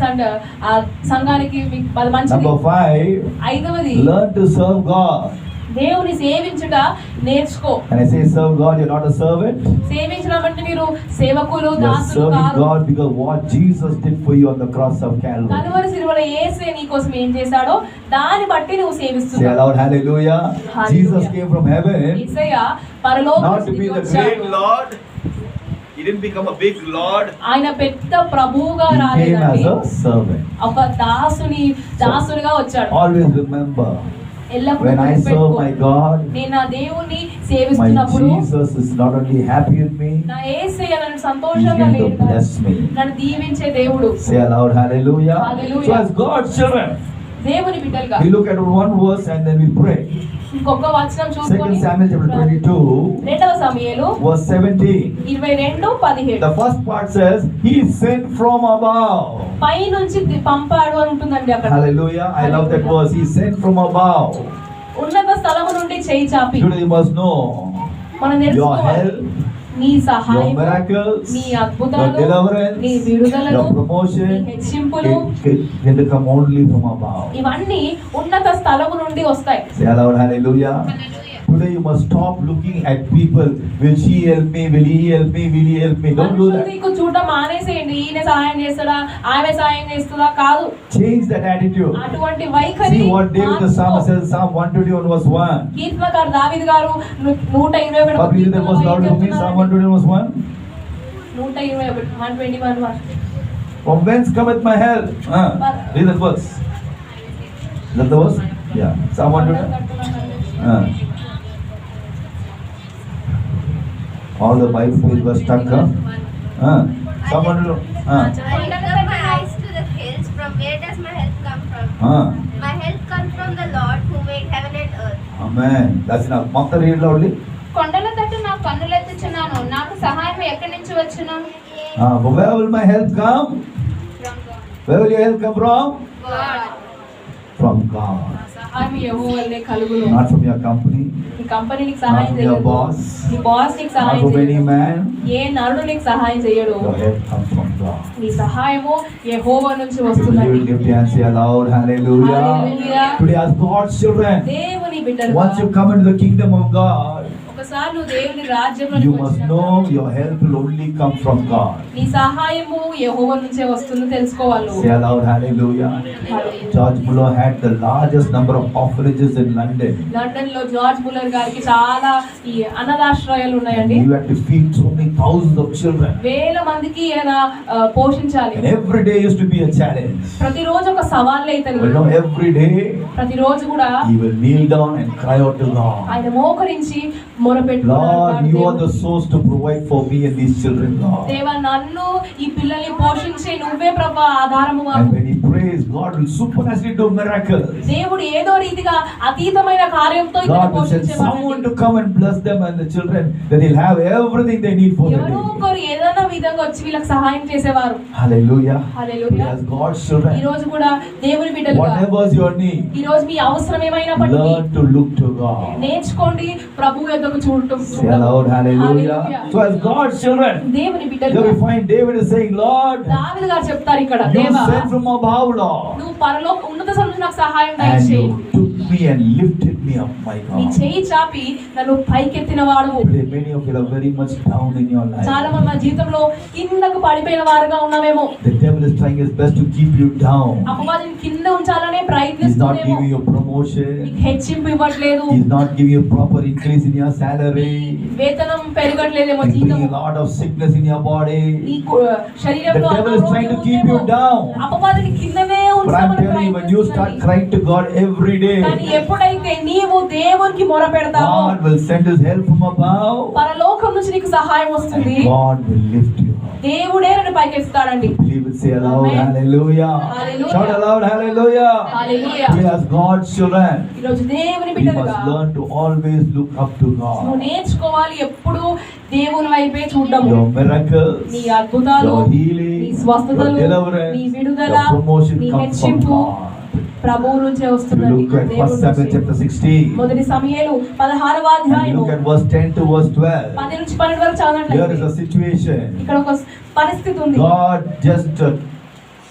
సంఘానికి. మీకు అది మంచిది. Number 5. ఐదవది Learn to serve God. దేవుని సేవించుట నేర్చుకో. And I say serve God, you're not a servant. సేవించడం అంటే మీరు సేవకులు You're దాసులు serving కాదు. God because what Jesus did for you on the cross of Calvary. Calvary శిలువలో యేసే నీ కోసం ఏం చేశాడో దాన్ని బట్టి నువ్వు Say సేవిస్తున్నావు. aloud, hallelujah. Hallelujah. Jesus came from heaven యేసయ్య పరలోకం not to నుంచి be the వచ్చాడు. great Lord. He didn't become a big Lord. ఆయన పెద్ద ప్రభువుగా He came రాలేదండి, as a servant. ఒక దాసునిగా వచ్చాడు. Always remember, ఎల్లప్పుడూ when I serve గుర్తుపెట్టుకో, my God, నేను నా దేవుణ్ణి my సేవిస్తున్నప్పుడు Jesus is not only happy with me, నా యేసయ్య నన్ను He's సంతోషంగా going to లేదు, bless me. నన్ను దీవించే దేవుడు. Say aloud, hallelujah. Hallelujah. So as God's children, దేవుని బిడ్డలుగా we look at one verse and then we pray. ఇంకొక వచనం 2 చూసుకొని Samuel chapter 22, రెండవ సమూయేలు verse 17. 22:17 The first part says, He sent from above. పై నుంచి పంపాడు అని ఉంటుందండి అక్కడ. Hallelujah. I love that verse. He sent from above. ఉన్నత స్థలము నుండి చేయి చాపి. Today you must know మనం your నేర్చుకోవాలి. help, నీ your సహాయం, miracles, నీ your అద్భుతాలు, deliverance, నీ విడుదలను, your నీ promotion, హెచ్చింపులు, it can come only from above. ఇవన్నీ ఉన్నత స్థలము నుండి వస్తాయి. Say aloud, hallelujah. Today you must stop looking at people. Will she help me? Will he help me? Will he help me? Don't do మనుషులు that. నీకు చూడటం మానేసేయండి. ఈయన సహాయం చేస్తాడా, ఆమె సహాయం చేస్తుందా, కాదు. Change that attitude. అటువంటి వైఖరి See what David the మార్చుకో. psalmist says, Psalm 121 verse 1. కీర్తనకారు దావీదు గారు 121 But read that verse loud for me. Psalm 121 verse 1. 121 From whence cometh my help? Read that verse. Is that the verse? Yeah. Psalm 121. All the Bible pages were stuck. Psalm 121. I lift up my eyes to the hills. From where does my help come from? My help comes from the Lord who made heaven and earth. Amen. That's enough. Mother, read loudly. కొండల తట్టు నా కన్నులెత్తుచున్నాను, నాకు సహాయం ఎక్కడి నుంచి వచ్చును? Where will my help come? Where will your help come from? God. From God. సహాయం యెహోవానే కలుగును. Not from your company. నీ కంపెనీ నీకు Not సహాయం from your చేయదు. boss. నీ బాస్ నీకు Not సహాయం from any చేయడు. man. ఏ నరుడు నీకు సహాయం చేయడు. Your help comes from God. నీ సహాయము యెహోవా నుంచి You వస్తుందండి. will lift your hands, say aloud, hallelujah. Hallelujah. Today as God's children, దేవుని బిడ్డలుగా once you come into the kingdom of God, ఒకసారి నువ్వు దేవుని రాజ్యంలోకి you must వచ్చినాక know your help will only come from God. నీ సహాయము యెహోవా నుంచే వస్తుంది తెలుసుకోవాలి. Say aloud, hallelujah. George Muller had the largest number of orphanages in London. London లో జార్జ్ ముల్లర్ గారికి చాలా ఈ అనాథాశ్రయాలు And ఉన్నాయండి. he had to feed so many thousands of children. వేల మందికి ఆయన పోషించాలి. And every day used to be a challenge. ప్రతిరోజు ఒక సవాల్ అయితే But now every day ప్రతిరోజు కూడా he will kneel down and cry out to God. ఆయన మోకరించి Lord, you are the source to provide for me and these children, Lord. దేవా నన్ను ఈ పిల్లల్ని పోషించే నువ్వే ప్రభా ఆధారము And మాకు. when he prays, God will supernaturally do miracles. దేవుడు ఏదో రీతిగా అతీతమైన కార్యంతో ఇక్కడ God will send someone పోషించేవాడు. to come and bless them and the children, that they'll have everything they need for the ఎవరో day. ఒకరు ఏదైనా విధంగా వచ్చి వీళ్ళకి సహాయం చేసేవారు. Hallelujah. హల్లెలూయా. As God's ఈ children, రోజు కూడా దేవుని బిడ్డలుగా whatever's your need, ఈ రోజు మీ అవసరం ఏమైనప్పటికీ learn to look to God. నేర్చుకోండి ప్రభు యొద్దకు చూడటం. Say aloud, hallelujah. So as God's children, దేవుని here బిడ్డలుగా we find David is saying, Lord, దావీదు గారు చెప్తారు ఇక్కడ, you దేవా sent from above, Lord, నువ్వు పరలోక ఉన్నత స్థలం నాకు సహాయం and దయచేయి. you took me and lifted me up, my నీ God. చేయి చాపి నన్ను పైకెత్తిన వాడు. Today many of you are very much down in your చాలా life. మంది మా జీవితంలో కిందకు పడిపోయిన వారుగా ఉన్నామేమో. The devil is trying his best to keep you down. అపవాదిని కింద ఉంచాలనే He's not ప్రయత్నిస్తున్నామేమో. giving you promotion. నీకు హెచ్చింపు ఇవ్వట్లేదు, He's not giving you proper increase in your salary. వేతనం పెరగట్లేదేమో, He's జీతం bringing a lot of sickness in your body. నీకు శరీరంలో The devil is trying to keep you అనారోగ్యం down. అపవాదిని కిందనే But I'm ఉంచామని telling you, when you start ప్రయత్నిస్తున్నాడు. crying to God every day, కానీ ఎప్పుడైతే నీవు దేవునికి మొర పెడతావో God will send His help from above. పరలోకం నుంచి నీకు సహాయం వస్తుంది. And God will lift you up. దేవుడే నన్ను పైకెత్తుతాడండి. Believe it, say aloud, Amen. hallelujah. Hallelujah. Shout aloud, hallelujah. Hallelujah. We as God's children, ఈరోజు దేవుని we బిడ్డలుగా must learn to always look up to నువ్వు God. నేర్చుకోవాలి ఎప్పుడు దేవుని వైపే చూడము. Your miracles, నీ అద్భుతాలు, your healing, నీ స్వస్థతలు, your deliverance, నీ విడుదల, your promotion నీ comes from హెచ్చింపు God. ప్రభువు నుంచే We వస్తుందండి. look at 1 దేవుడి Samuel నుంచి. chapter 16. మొదటి సమూయేలు 16వ And we అధ్యాయము look at verse 10 to verse 12. 10 నుంచి 12 వరకు Here is చదవట్లేదు. a situation. ఇక్కడ ఒక పరిస్థితి ఉంది. God just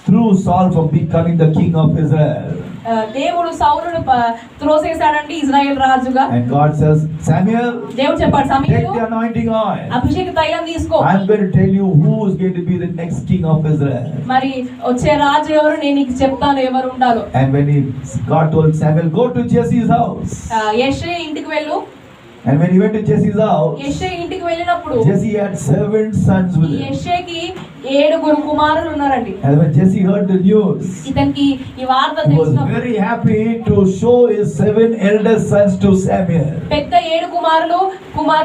threw Saul from becoming the king of Israel. దేవుడు సౌలును త్రోసేశాడండి ఇజ్రాయెల్ రాజుగా. And God says, Samuel, దేవుడు చెప్పాడు take Samuel the anointing oil. అభిషేక తైలం తీసుకో, I'm going to tell you who is going to be the next king of Israel. మరి వచ్చే రాజు ఎవరు నేను నీకు చెప్తాను ఎవరు ఉండాలో. And when God told Samuel, go to Jesse's house. యెషయా ఇంటికి వెళ్ళు. And when he went to Jesse's house, యెషయా ఇంటికి వెళ్ళినప్పుడు Jesse had 7 sons with him. యెషయాకి 7 కుమారులు ఉన్నారండి. And when Jesse heard the news, ఇతనికి ఈ వార్త he was తెలిసినప్పుడు very happy to show his 7 eldest sons to Samuel. పెద్ద 7 కుమారులు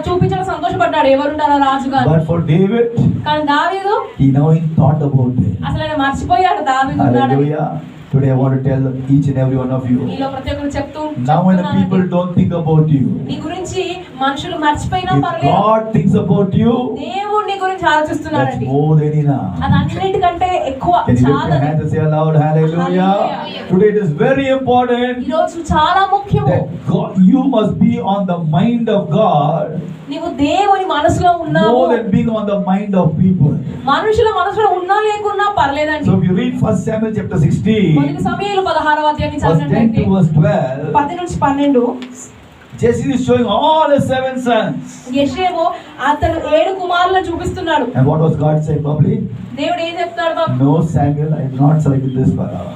చూపించడం సంతోషపడ్డాడు ఎవరుంటారో రాజుగా. But for David, కానీ దావీదు he now thought about it. అసలు ఆయన మర్చిపోయాడు దావీదు ఉన్నాడని. Hallelujah. Today I want to tell each and every one of you. నీలో ప్రతి ఒక్కరు Now when the people don't think about you, నీ గురించి మనుషులు మర్చిపోయినా if పర్లేదు, God thinks about you, దేవుడు నీ గురించి that's ఆలోచిస్తున్నాడండి. more than enough. అది అన్నిటికంటే ఎక్కువ. Can you lift చాలా your hands and say aloud, hallelujah? Hallelujah. Today it is very important ఈ రోజు చాలా ముఖ్యము. that God, you must be on the mind of God నీవు దేవుని మనసులో ఉన్నావు. more than being on the mind of people. మనుషుల మనసులో ఉన్నా లేకున్నా పర్లేదండి. So if you read 1 Samuel chapter 16, మొదటి సమూయేలు 16వ అధ్యాయాన్ని verse 10 చదివినట్లయితే to verse 12, 10 నుంచి 12 Jesse is showing all his 7 sons. యెషయావు అతను 7 కుమారులను చూపిస్తున్నాడు. And what was God saying probably? దేవుడు ఏం చెప్తాడు బాబు? No, Samuel, I have not selected this fellow.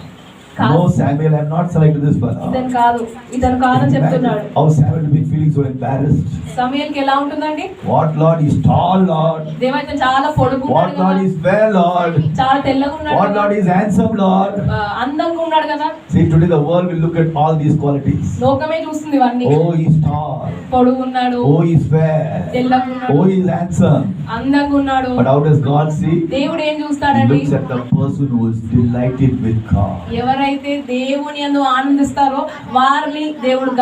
No, Samuel, I have not selected this fellow. ఇతను కాదని చెప్తున్నాడు. How Samuel will be feeling so embarrassed. సమూయేలుకి ఎలా ఉంటుందండి? What Lord is tall, Lord. దేవైతే చాలా పొడుగున్నాడు What కదా, Lord is fair, Lord. చాలా తెల్లగా ఉన్నాడు What కదా, Lord is handsome, Lord. అందంగా ఉన్నాడు కదా. See, today the world will look at all these qualities. లోకమే చూస్తుంది ఇవన్నీ. Oh, he is tall. పొడుగున్నాడు, Oh, he is fair. తెల్లగా ఉన్నాడు, Oh, he is handsome. అందంగా ఉన్నాడు. But how does God see? దేవుడు ఏం He చూస్తాడండి? looks at the person who is delighted with God. ఎవరైతే దేవుని యందు ఆనందిస్తారో వారిని దేవుడు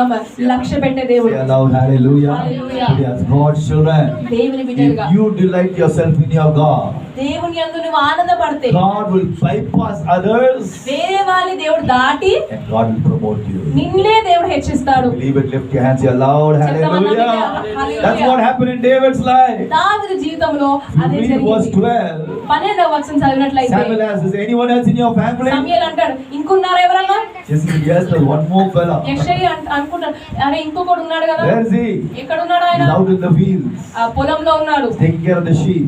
లక్ష్య పెట్టే దేవుడు. Say aloud, hallelujah. Hallelujah. Today as God's children, దేవుని బిడ్డలుగా if you delight yourself in your God, దేవుని యందు నువ్వు ఆనందపడితే God will bypass others వేరే వాళ్ళని దేవుడు దాటి and God will promote you. నిన్నే దేవుడు హెచ్చిస్తాడు. Believe it, lift your hands here loud, hallelujah. Hallelujah. That's what happened in David's life. దావీదు జీవితంలో You అదే read verse జరిగింది. 12. 12వ వచనం చదివినట్లయితే Samuel asks, is anyone else in your family? సమూయేలు అంటాడు ఇంకున్నారా ఎవరన్నా? Yes, there's one more fella. యెషయా అనుకుంటాడు అరే ఇంకొకడు ఉన్నాడు కదా. Where is he? ఎక్కడ ఉన్నాడు ఆయన? He's out in the fields, పొలంలో ఉన్నాడు, taking care of the sheep.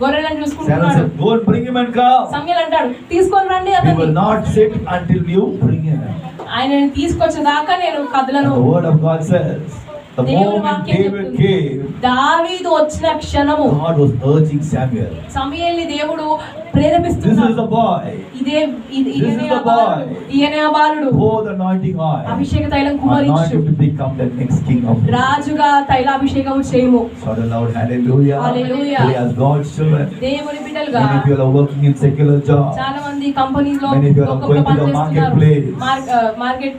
గొర్రెలను Samuel చూసుకుంటున్నాడు. said, go and bring him and come. సమూయేలు అంటాడు తీసుకొని రండి We will అతన్ని, not sit until you bring him. ఆయన తీసుకొచ్చేదాకా నేను And కదలను. the word of God says, the దేవుని moment వాక్యం David చెప్తుంది. came, దావీదు వచ్చిన క్షణము God was urging Samuel. సమూయేలుని దేవుడు This is ప్రేరేపిస్తున్నాడు. the boy. This is the boy. ఈయనే ఆ బాలుడు. Pour the anointing oil. అభిషేక తైలం Anoint కుమరించు, him to become the next king of Israel. రాజుగా తైలాభిషేకం చేయము. Shout aloud, hallelujah. Hallelujah. Today as God's children, దేవుని బిడ్డలుగా many of you are working in secular jobs. చాలా మంది కంపెనీస్ లో Many of you are ఒక్కొక్క going to పని the చేస్తున్నారు. marketplace. మార్కెట్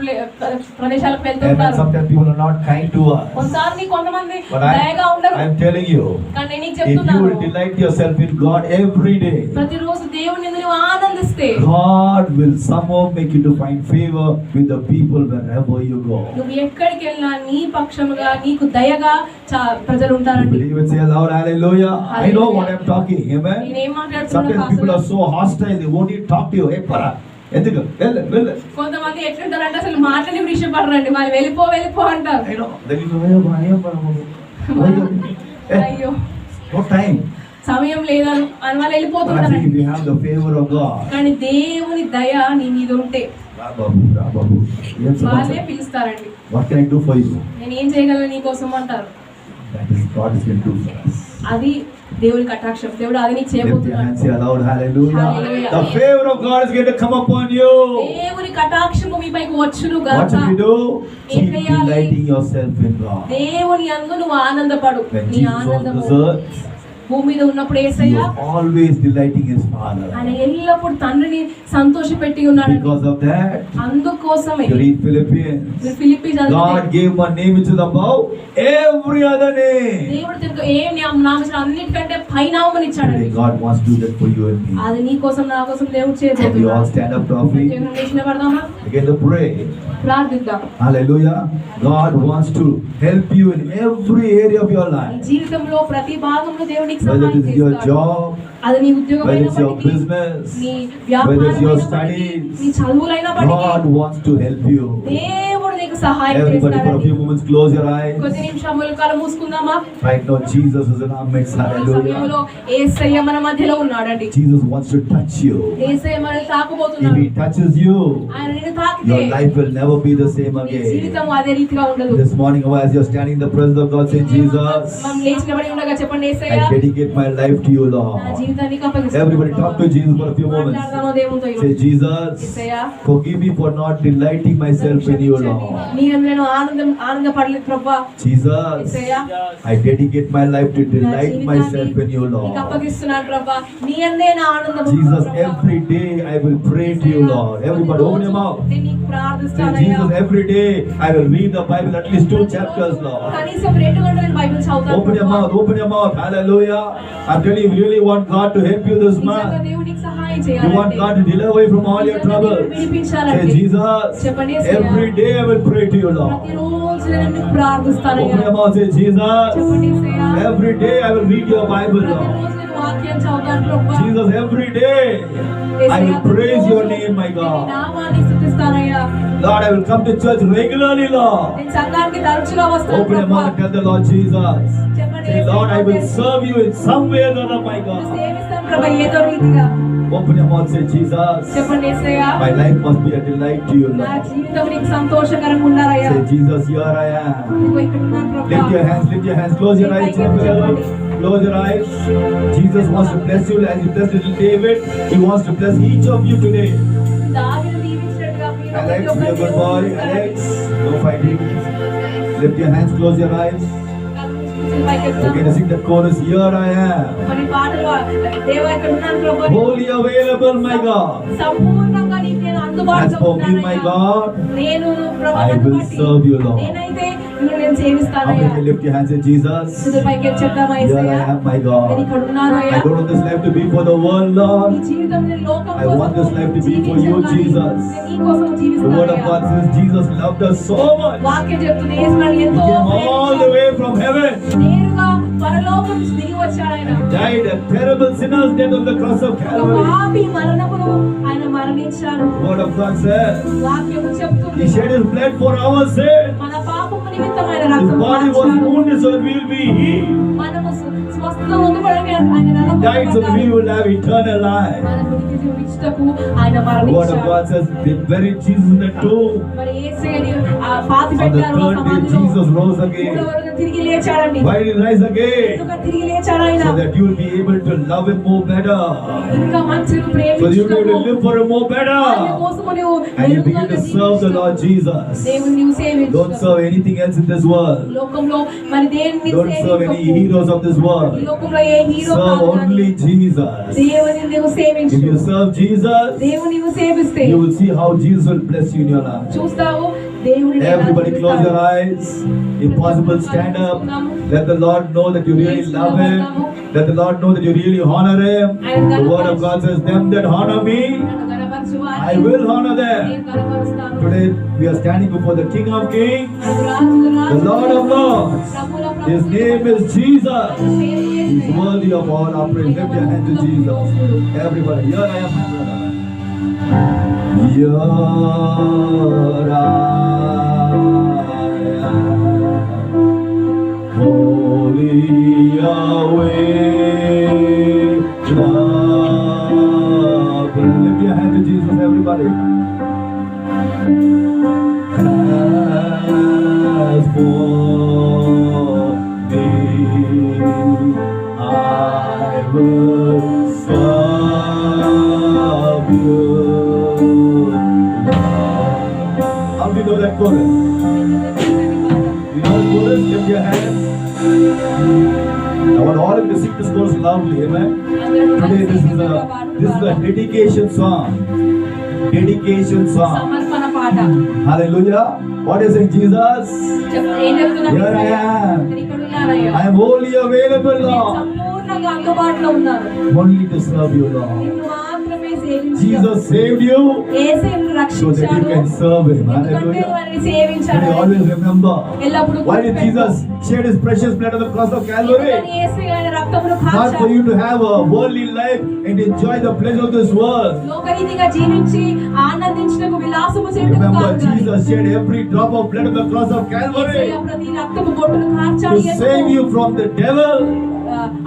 ప్రదేశాలకు And వెళ్తుంటారు. sometimes people are not kind to us. కొన్నిసార్లు కొంతమంది But దయగా ఉండరు. I am telling you, కానీ నేను నీకు if you చెప్తున్నాను, will delight yourself in God every day, ప్రతిరోజు దేవుని యందు నువ్వు ఆనందిస్తే God will somehow make you to find favor with the people wherever you go. నువ్వు ఎక్కడికి వెళ్ళినా నీ పక్షముగా నీకు దయగా ప్రజలు You ఉంటారండి. believe it? Say aloud, hallelujah. I know what I'm talking, amen. నేనేం మాట్లాడుతున్నా Sometimes people are so hostile, they won't even talk to you. Hey, para. ఎందుకు వెళ్ళు. కొంతమంది ఎట్లుంటారంటే అసలు మాటని విషయపడరండి, వాళ్ళు వెళ్ళిపో అంటారు. I know. Then you go, అయ్యో no time. సమయం లేదని అని వాళ్ళు But I think వెళ్ళిపోతుంటారండి. if you have the favor of God, కానీ దేవుని దయ నీ మీద ఉంటే Babu, వాళ్ళే పిలుస్తారండి. what can I do for you? నేను ఏం చేయగలను నీ కోసం అంటారు. That is God is going to do for us. అది దేవుని కటాక్షం. దేవుడు అది నీకు Lift your చేయబోతున్నాడు. hands, say aloud, hallelujah. Hallelujah. The favor of God is going to come upon you. దేవుని కటాక్షము మీపైకి వచ్చును What గాక. should you do? ఏం Keep చేయాలి? delighting yourself in God. దేవుని యందు నువ్వు ఆనందపడు. When నీ Jesus was on ఆనందము this earth, భూమి మీద ఉన్నప్పుడు he Yesayya was always delighting his ఆయన Father. ఎల్లప్పుడు తండ్రిని సంతోషపెట్టి ఉన్నాడు. Because of that, అందుకోసమే you read Philippians. మీరు ఫిలిప్పీ God చదివితే gave one name which is above every other name. దేవుడు తిరుగు ఏ నామం అన్నిటికంటే పైనామని ఇచ్చాడండి. Today God wants to do that for you and me. అది నీ కోసం నా కోసం దేవుడు Can we all చేయబోతున్నాడు. stand up properly? పడదామా? Begin to pray. ప్రార్థిద్దాం. Hallelujah. God wants to help you in every area of your నీ life. జీవితంలో ప్రతి భాగంలో దేవుడు నీకు whether it is your చేస్తాడు. job, అది నీ ఉద్యోగం whether it's your అయినప్పటికీ, business, నీ whether it's your వ్యాపారమైనప్పటికీ, studies, నీ చదువులైనప్పటికీ God wants to help you. దేవుడు నీకు సహాయం Everybody, for a చేస్తాడు. few moments, close your eyes. కొద్ది నిమిషములు కళ్ళు మూసుకుందామా? Right now, Jesus is in our midst. ఈ సమయంలో Hallelujah. యేసయ్య మన మధ్యలో ఉన్నాడండి. Jesus wants to touch you. యేసయ్య మనల్ని If తాకబోతున్నాడు. He touches you, ఆయన నిన్ను తాకితే your life will never be the same నీ again. జీవితం అదే రీతిగా ఉండదు. This morning, as you're standing in the presence of God, say, Jesus, మనం లేచి నిలబడి ఉండగా చెప్పండి, యేసయ్య I dedicate my life to you, నా Lord. జీవితాన్ని అప్పగిస్తున్నాను. Everybody talk to Jesus for a few moments. మాట్లాడదామా దేవునితో ఈరోజు? Say, Jesus, Yesayya, forgive me for not delighting myself in you, Lord. నీ యందు నేను ఆనందపడలేదు ప్రభువా. Jesus, Yesayya, I dedicate my life to delight myself in you, నీకు Lord. అప్పగిస్తున్నాను ప్రభువా. నీ యందే నా ఆనందం ఉంది Jesus, ప్రభువా. every day I will pray to you, Lord. Everybody, open your mouth. నేను నీకు Say, ప్రార్థిస్తానయ్యా. Jesus, every day I will read the Bible, at least 2 chapters, Lord. కనీసం 2 గంటలు నేను బైబిల్ చదువుతాను Open your ప్రభువా. mouth, open your mouth. Hallelujah. I'm telling you, you really want God to help you this నిజంగా month. దేవుడు నీకు సహాయం You want చేయాలంటే, God to deliver you from all your troubles. Say, Jesus, చెప్పండి, every day I will pray to you, Lord. ప్రతిరోజు నేను నీకు ప్రార్థిస్తానయ్యా. Open your mouth, say, Jesus, చెప్పండి యేసయ్యా. every day I will read your Bible, Lord. ప్రతిరోజు నేను వాక్యం చదువుతాను ప్రభువా. Jesus, every day I will praise your name, my నీ God. నామాన్ని స్తుతిస్తానయ్యా. Lord, I will come to church regularly, Lord. నేను సంఘానికి తరచుగా వస్తాను Open your ప్రభువా. mouth and tell the Lord Jesus. చెప్పండి Say, Lord, I will serve you in some way or another, my నిన్ను God. సేవిస్తాను ప్రభువా ఏదో రీతిగా. Open your mouth, say, Jesus, చెప్పండి యేసయ్యా. my life must be a delight to you, నా Lord. జీవితం నీకు సంతోషకరంగా ఉండాలయ్యా. Say, Jesus, here I am. ఇదిగో ఇక్కడ ఉన్నాను ప్రభువా. Lift your hands, close your eyes, children. Close your eyes. Jesus wants to bless you as he blessed little David. He wants to bless each of you today. దావీదు దీవించినట్టుగా మీరు Alex, ప్రతి be a good boy. Alex, no fighting. Lift your hands, close your eyes. We're going to sing the chorus, here I am. కొన్ని పాటలు దేవా ఇక్కడ ఉన్నాను ప్రభువా. Wholly available, my God. సంపూర్ణంగా నీకు నేను As అందుబాటులో for me, my ఉన్నానయ్యా. God, నేను ప్రభువా I నన్ను will బట్టి serve you, Lord. నేనైతే నిన్ను నేను How సేవిస్తానయ్యా. many lift your hands and say, Jesus, చేతులు పైకి ఎత్తి చెప్దామా here Yesayya? I am, my నేను God. ఇక్కడ ఉన్నాను I అయ్యా. don't want this life to be for the world, నీ Lord. జీవితం నేను లోకం I want this life to be for you, Jesus. నేను నీ కోసం The word of జీవిస్తానయ్యా. God says Jesus loved us so much. వాక్యం చెప్తుంది యేసు మనల్ని He ఎంతో came all the ప్రేమించాడు. way from heaven. నేరుగా పరలోకం నుంచి దిగి వచ్చాడు ఆయన. Died a terrible sinner's death on the cross of ఒక Calvary. పాపి మరణమును ఆయన మరణించాడు. The word of God says వాక్యము చెప్తుంది He shed His blood for our sin. మన పాపము నిమిత్తం ఆయన His రక్తము body was కార్చాడు. wounded so that we will be healed. మనము స్వస్థత పొందడానికి ఆయన Died so that we నరకము will have eternal life. మనకు నిత్య జీవం ఇచ్చుటకు ఆయన The word of మరణించాడు. God says they buried Jesus in the tomb. మరి యేసయ్యని ఆ పాతి On the పెట్టారు third day, సమాధిలో. Jesus rose again. మూడవ రోజున తిరిగి లేచాడండి. Why did He rise again? ఎందుకు తిరిగి లేచాడు ఆయన? So that you will be able to love Him more better. ఇంకా మంచిగా So you will be able to ప్రేమించుటకు live for Him more ఆయన better. కోసము నువ్వు And you begin మెరుగుగా to serve the Lord జీవించుటకు. Jesus. దేవుని నీవు Don't సేవించుటకు. serve anything else in this world. లోకంలో మరి దేన్ని Don't serve any సేవించకు. heroes of this ఈ world. లోకంలో ఏ హీరో Serve కాదు కానీ only Jesus. దేవుని నువ్వు సేవించు. If you serve Jesus, దేవుని నువ్వు సేవిస్తే you will see how Jesus will bless you in your life. చూస్తావు దేవుని నీవు Everybody close your ఆశీర్వదిస్తాడు. eyes. If possible, stand up. Let the Lord know that you really love Him. Let the Lord know that you really honor Him. The word of God says, them that honor me, నన్ను గణపరచు వారిని I will honor them. నేను గణపరుస్తాను. Today we are standing before the King of Kings, రాజుల రాజు, the Lord of Lords. ప్రభుల ప్రభు, His name is Jesus. ఆయన పేరు He's Yesayya. worthy of all our praise. Lift your hand to Jesus. Everybody, here I am, my brother. Here I am, holy Yahweh. Lift your hand to Jesus, everybody. As for me, I will serve you. How do you know that chorus? You know the chorus? Lift your hands. I want all of you to sing this chorus loudly, amen? Today this is a dedication song. Dedication song. సమర్పణ పాట. Hallelujah. What is it, Jesus? ఏం చెప్తున్నాను? Here I am. నేను ఇక్కడ ఉన్నానయ్యా. I am wholly available, నేను Lord. సంపూర్ణంగా అందుబాటులో ఉన్నాను. Only to serve you, Lord. నిన్ను మాత్రమే సేవించాను. Jesus saved you యేసు నిన్ను so that you రక్షించాడు. can serve Him. ఎందుకంటే Hallelujah. వారి ఆయనని May సేవించాలి. you always remember. ఎల్లప్పుడూ Why did Jesus shed his precious blood on the cross of Calvary? ఎందుకని యేసయ్య ఆయన రక్తమును Not for కార్చాడు. you to have a worldly life and enjoy the pleasure of this world. లోకరీతిగా జీవించి ఆనందించుటకు విలాసము చేయుటకు Remember, కాదు గాని Jesus shed every drop of blood on the cross of Calvary యేసయ్య ప్రతి రక్తపు బొట్టును కార్చాడు. to save you from the devil,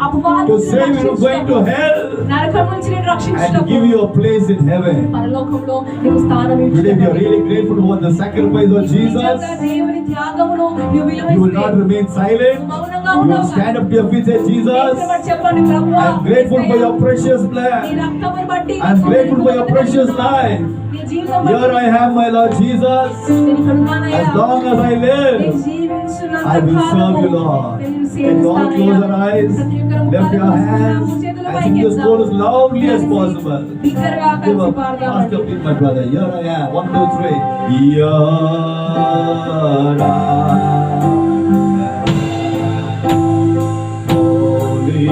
అపవాది to save you from going to hell, నరకం నుంచి నేను and to రక్షించుటకు give you a place in heaven. పరలోకంలో నీకు స్థానం Today, if you are ఇచ్చుటకు really grateful for the sacrifice of Jesus, నిజంగా దేవుని త్యాగమును నువ్వు you will విలువిస్తే not remain silent. మౌనంగా You will ఉండవు. stand up to your feet and say, Jesus, చెప్పండి ప్రభువా, I am grateful for your precious నీ blood. రక్తమును బట్టి I am grateful for your precious life. నీ జీవితం Here I am, my Lord Jesus. నేను ఇక్కడ ఉన్నానయ్యా. As long as I నేను live, జీవించున్నంత I will serve కాలము you, Lord. నేను Can you all సేవిస్తానయ్యా. close your eyes, ప్రతి ఒక్కరు lift your ముఖాలు hands, మూసుకున్నాము, చేతులు and sing this పైకెత్తాము. chorus loudly as possible. బిగ్గరగా Give కలిసి up. Ask పాడదామండి. your feet, my brother. Here I am. 1, 2, 3. Here I am. Holy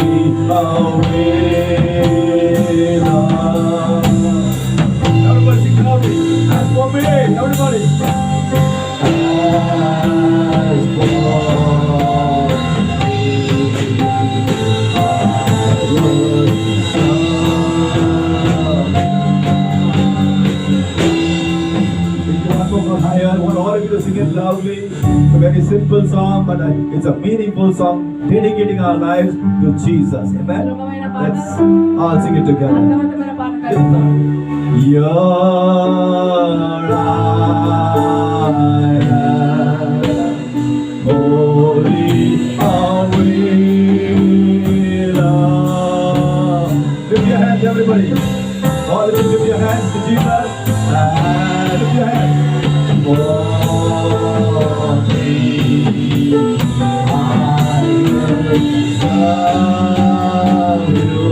everybody sing loudly. As for me, everybody. As for I want all of you to sing it loudly. It's a very simple song, but it's a meaningful song, dedicating our lives to Jesus. Amen. Let's all sing it together. అర్థవంతమైన పాట పాడదాం. Here I am, holy lift your hands, everybody. All of you lift your hands to Jesus. And lift your hands. For me, I will serve you.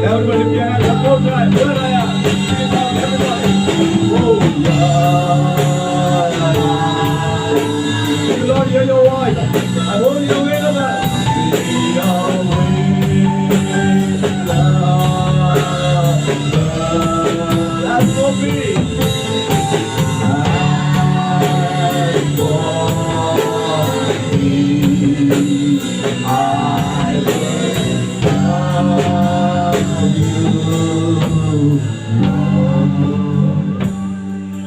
Everybody lift your hands. One more time. Here I am. Sing it out, everybody. Oh, yeah. Lord, hear your voice. I hold you available. That's so big.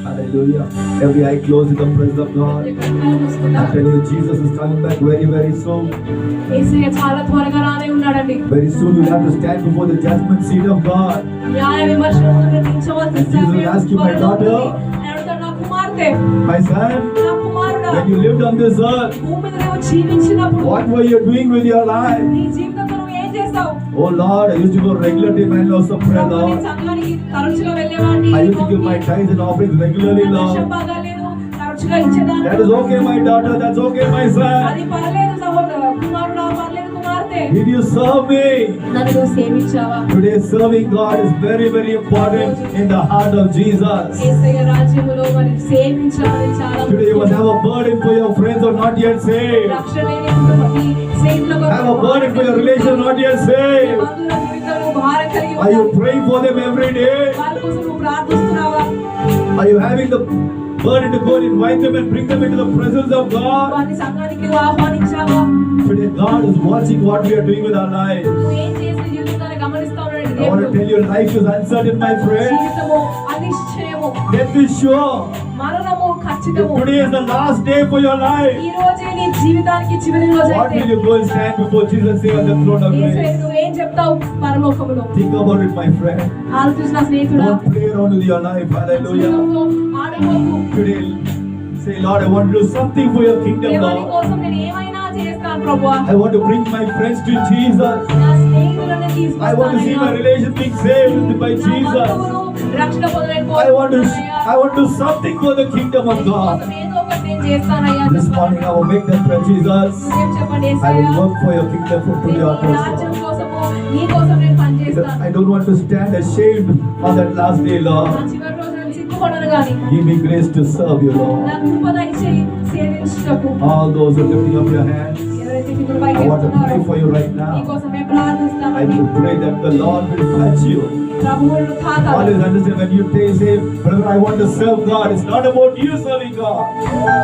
Hallelujah. Every eye closed in the presence of God. I tell you, Jesus is coming back very, very soon. యేసయ్య చాలా త్వరగా రానే ఉన్నాడండి. Very soon you'll have to stand before the judgment seat of God. న్యాయ విమర్శలను నిర్ణయించవలసిన And Jesus will ask you, my daughter, ఆయన అడుగుతాడు, నా కుమార్తె, My son, నా కుమారుడా, when you lived on this earth, భూమి మీద నువ్వు జీవించినప్పుడు what were you doing with your life? నీ జీవితంలో నువ్వు ఏం చేసావు? Oh Lord, I used to go regularly, man, also pray, ప్రభు, నేను Lord. సంఘానికి తరచుగా వెళ్ళేవాడిని. I used to give my tithes and offerings regularly, నా Lord. దశమ భాగాలు తరచుగా ఇచ్చేదాన్ని. That is okay, my daughter, that's okay, my son. అది పర్లేదు సహోదరా, కుమారుడా, పర్లేదు కుమార్తె. Did you serve me? నన్ను నువ్వు సేవించావా? Today, serving God is very, very important in the heart of Jesus. యేసయ్య రాజ్యములో మరి సేవించాలని చాలా Today, you must have a burden for your friends who are not yet saved. రక్షణ లేని నీ స్నేహితుల కొరకు Have a burden for your relations not yet saved. బంధువుల జీవితంలో భారం కలిగి Are you ఉన్నావు. praying for them every day? వారి కోసం నువ్వు ప్రార్థిస్తున్నావా? Are you having the burden to go and invite them and bring them into the presence of God? వారిని సంఘానికి నువ్వు ఆహ్వానించావా? Today, God is watching what we are doing with our lives. నువ్వు ఏం చేసి జీవితాన్ని గమనిస్తా ఉన్నాడు I want to tell you, life is uncertain, my friend. జీవితము అనిశ్చయము, Death is sure. మరణము ఖచ్చితము. If today is the last day for your life, ఈ రోజే నీ జీవితానికి చివరి రోజు what అయితే will you go and stand before Jesus and say on the throne of Yesayya grace? నువ్వు ఏం చెప్తావు పరలోకములో? Think about it, my friend. ఆలోచించిన స్నేహితుడా, Don't play around with your life. Hallelujah. జీవితంతో ఆడుకోకు. Today, say, Lord, I want to do something for your kingdom, దేవుని Lord. కోసం నేను ఏమైనా చేస్తాను ప్రభువా. I want to bring my friends to Jesus. నా స్నేహితులను I want to see my తీసుకొస్తానయ్యా. relation being saved by నా Jesus. బంధువులు రక్షణ పొందడానికి I want to do something for the kingdom of God. కోసం ఏదో ఒకటి నేను చేస్తానయ్యా. This morning I will make that prayer, Jesus. నువ్వేం చెప్పండి I Yesayya? will work for your kingdom for నేను your నీ రాజ్యం person. కోసము, నీ కోసం నేను పనిచేస్తాను. I don't want to stand ashamed on that last day, నా Lord. చివరి రోజు నేను సిగ్గుపడను గాని Give me grace to serve you, Lord. నా కృప దయచేయి సేవించుటకు. All those who are lifting up your hands, ఎవరైతే కిందకు పైకి I want to pray వెళ్తున్నారో for you right now. నీకోసమే I ప్రార్థిస్తామని will pray that the Lord will touch you. ప్రభువును తాకాలి. Always understand when you say, brother, I want to serve God. It's not about you serving God.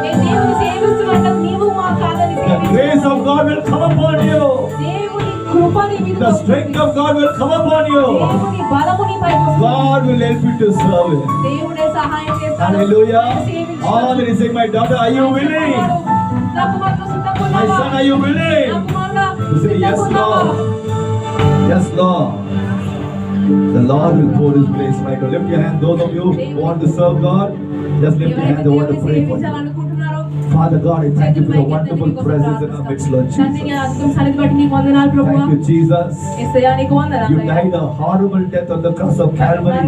నేను దేవుని సేవిస్తున్నాను, నీవు మా కాదని The సేవించు. grace of God will come upon you. దేవుని కృప నీ మీద The వస్తుంది. strength of God will come upon you. దేవుని బలము నీ పైకి వస్తుంది. God will help you to serve Him. దేవుడే సహాయం చేస్తాడు. Hallelujah. సేవించు. All that is saying, my daughter, are you willing? నా కుమారుడు సిద్ధంగా My ఉన్నావా? son, are you willing? నా కుమారుడా You say, yes, సిద్ధంగా ఉన్నావా? Lord. Yes, Lord. The Lord will pour His grace right now. Lift your hand. Those of you who want to serve God, just lift your hand. I want to pray for you. సేవించాలనుకుంటున్నారో Father God, I thank you for your wonderful presence in our midst, Lord తండ్రి, నీ Jesus. అద్భుతం సన్నిధి బట్టి నీకు వందనాలు ప్రభువా. Thank you, Jesus. యేసయ్యా, నీకు వందనాలు You అయ్యా. died a horrible death on the cross of Calvary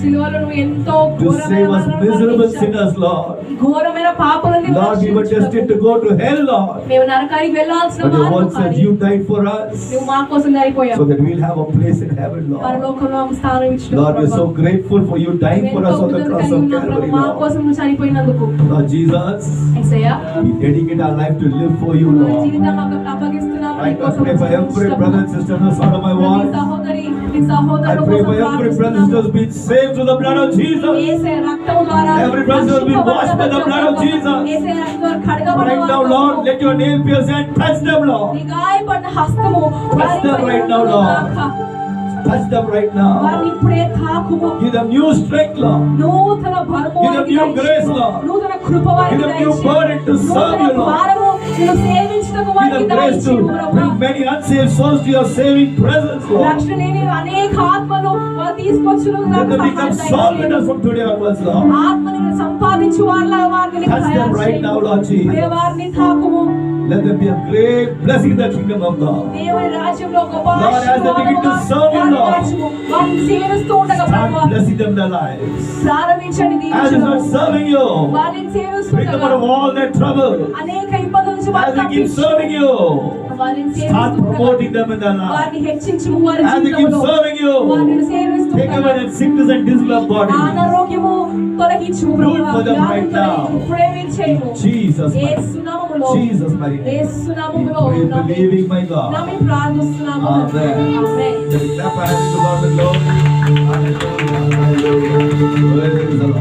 సిలువలో నువ్వు ఎంతో to ఘోరమైన save us మరణం miserable మరణించావు. sinners, Lord. ఈ ఘోరమైన పాపలని Lord, we were destined to go to hell, Lord. మేము నరకానికి వెళ్ళాల్సిన But your వారము word says కానీ you died for us నువ్వు మా కోసం చనిపోయావు. so that we'll have a place in heaven, Lord. పరలోకంలో మాకు స్థానం ఇచ్చినావు Lord, we're ప్రభువా. so grateful for you dying for us on the cross of Calvary, మా Lord. కోసం నువ్వు చనిపోయినందుకు Lord Jesus, Yesayya, we dedicate our life to live for you, మా Lord. జీవితం మాకు అప్పగిస్తున్నాము. నీ Right, I కోసం pray for every brother and sister in the sound of my నీ voice. సహోదరి, నీ I సహోదరుల pray కోసం for every brother and sister being saved through the blood of Jesus. యేసయ్య రక్తము ద్వారా Every brother will be washed by the blood of Jesus. యేసయ్య రక్తంలో కడగబడిన Right now, వారి Lord, కోసం let your nail pierce and touch them, Lord. నీ గాయపడిన హస్తము Touch them వారిపై right now, ఉండును Lord. గాక. Touch them right వారిని now. ఇప్పుడే తాకుము. Give them new strength, Lord. నూతన బలము Give them వారికి new దయచేయము. grace, Lord. నూతన కృప వారికి Give them new దయచేయము. burden to serve you, నూతన Lord. భారము నిన్ను సేవించుటకు Give వారికి them grace to దయచేయము ప్రభువా. bring many unsaved souls to your saving presence, Lord. రక్షణ లేని అనేక ఆత్మలు వారు తీసుకొచ్చును Let them become salt winners from today onwards, Lord. ఆత్మని సంపాదించు వారిలా వారిని Touch them right now, Lord Jesus. వారిని తాకుము. Let them be a great blessing in the kingdom of God. దేవుని రాజ్యంలో గొప్ప Lord, as they begin to serve you, Lord, వారిని సేవిస్తూ ఉండగా start ప్రభువా, blessing them in their lives. ప్రారంభించండి As they దీవించండి. start serving you, వారిని bring them out సేవిస్తుండగా of all their trouble. అనేక ఇబ్బందుల నుంచి As they వారిని keep తప్పించు. serving you, వారిని start సేవిస్తుండగా promoting them in their lives. వారిని హెచ్చించు వారి As they keep జీవితంలో serving you, వారిని take సేవిస్తుండగా away that sickness and disease of body. అనారోగ్యము తొలగించు ప్రభువా. for them వ్యాధులు right now. తొలగించు. ఇప్పుడే మీరు చేయము. Jesus, my యేసు నామములో Jesus, my name. Yesu We నామములో pray believing, my God. నమ్మి ప్రార్థిస్తున్నాము. Amen. Amen. Clap our hands to God with glory. Hallelujah. Hallelujah. Praise the Lord.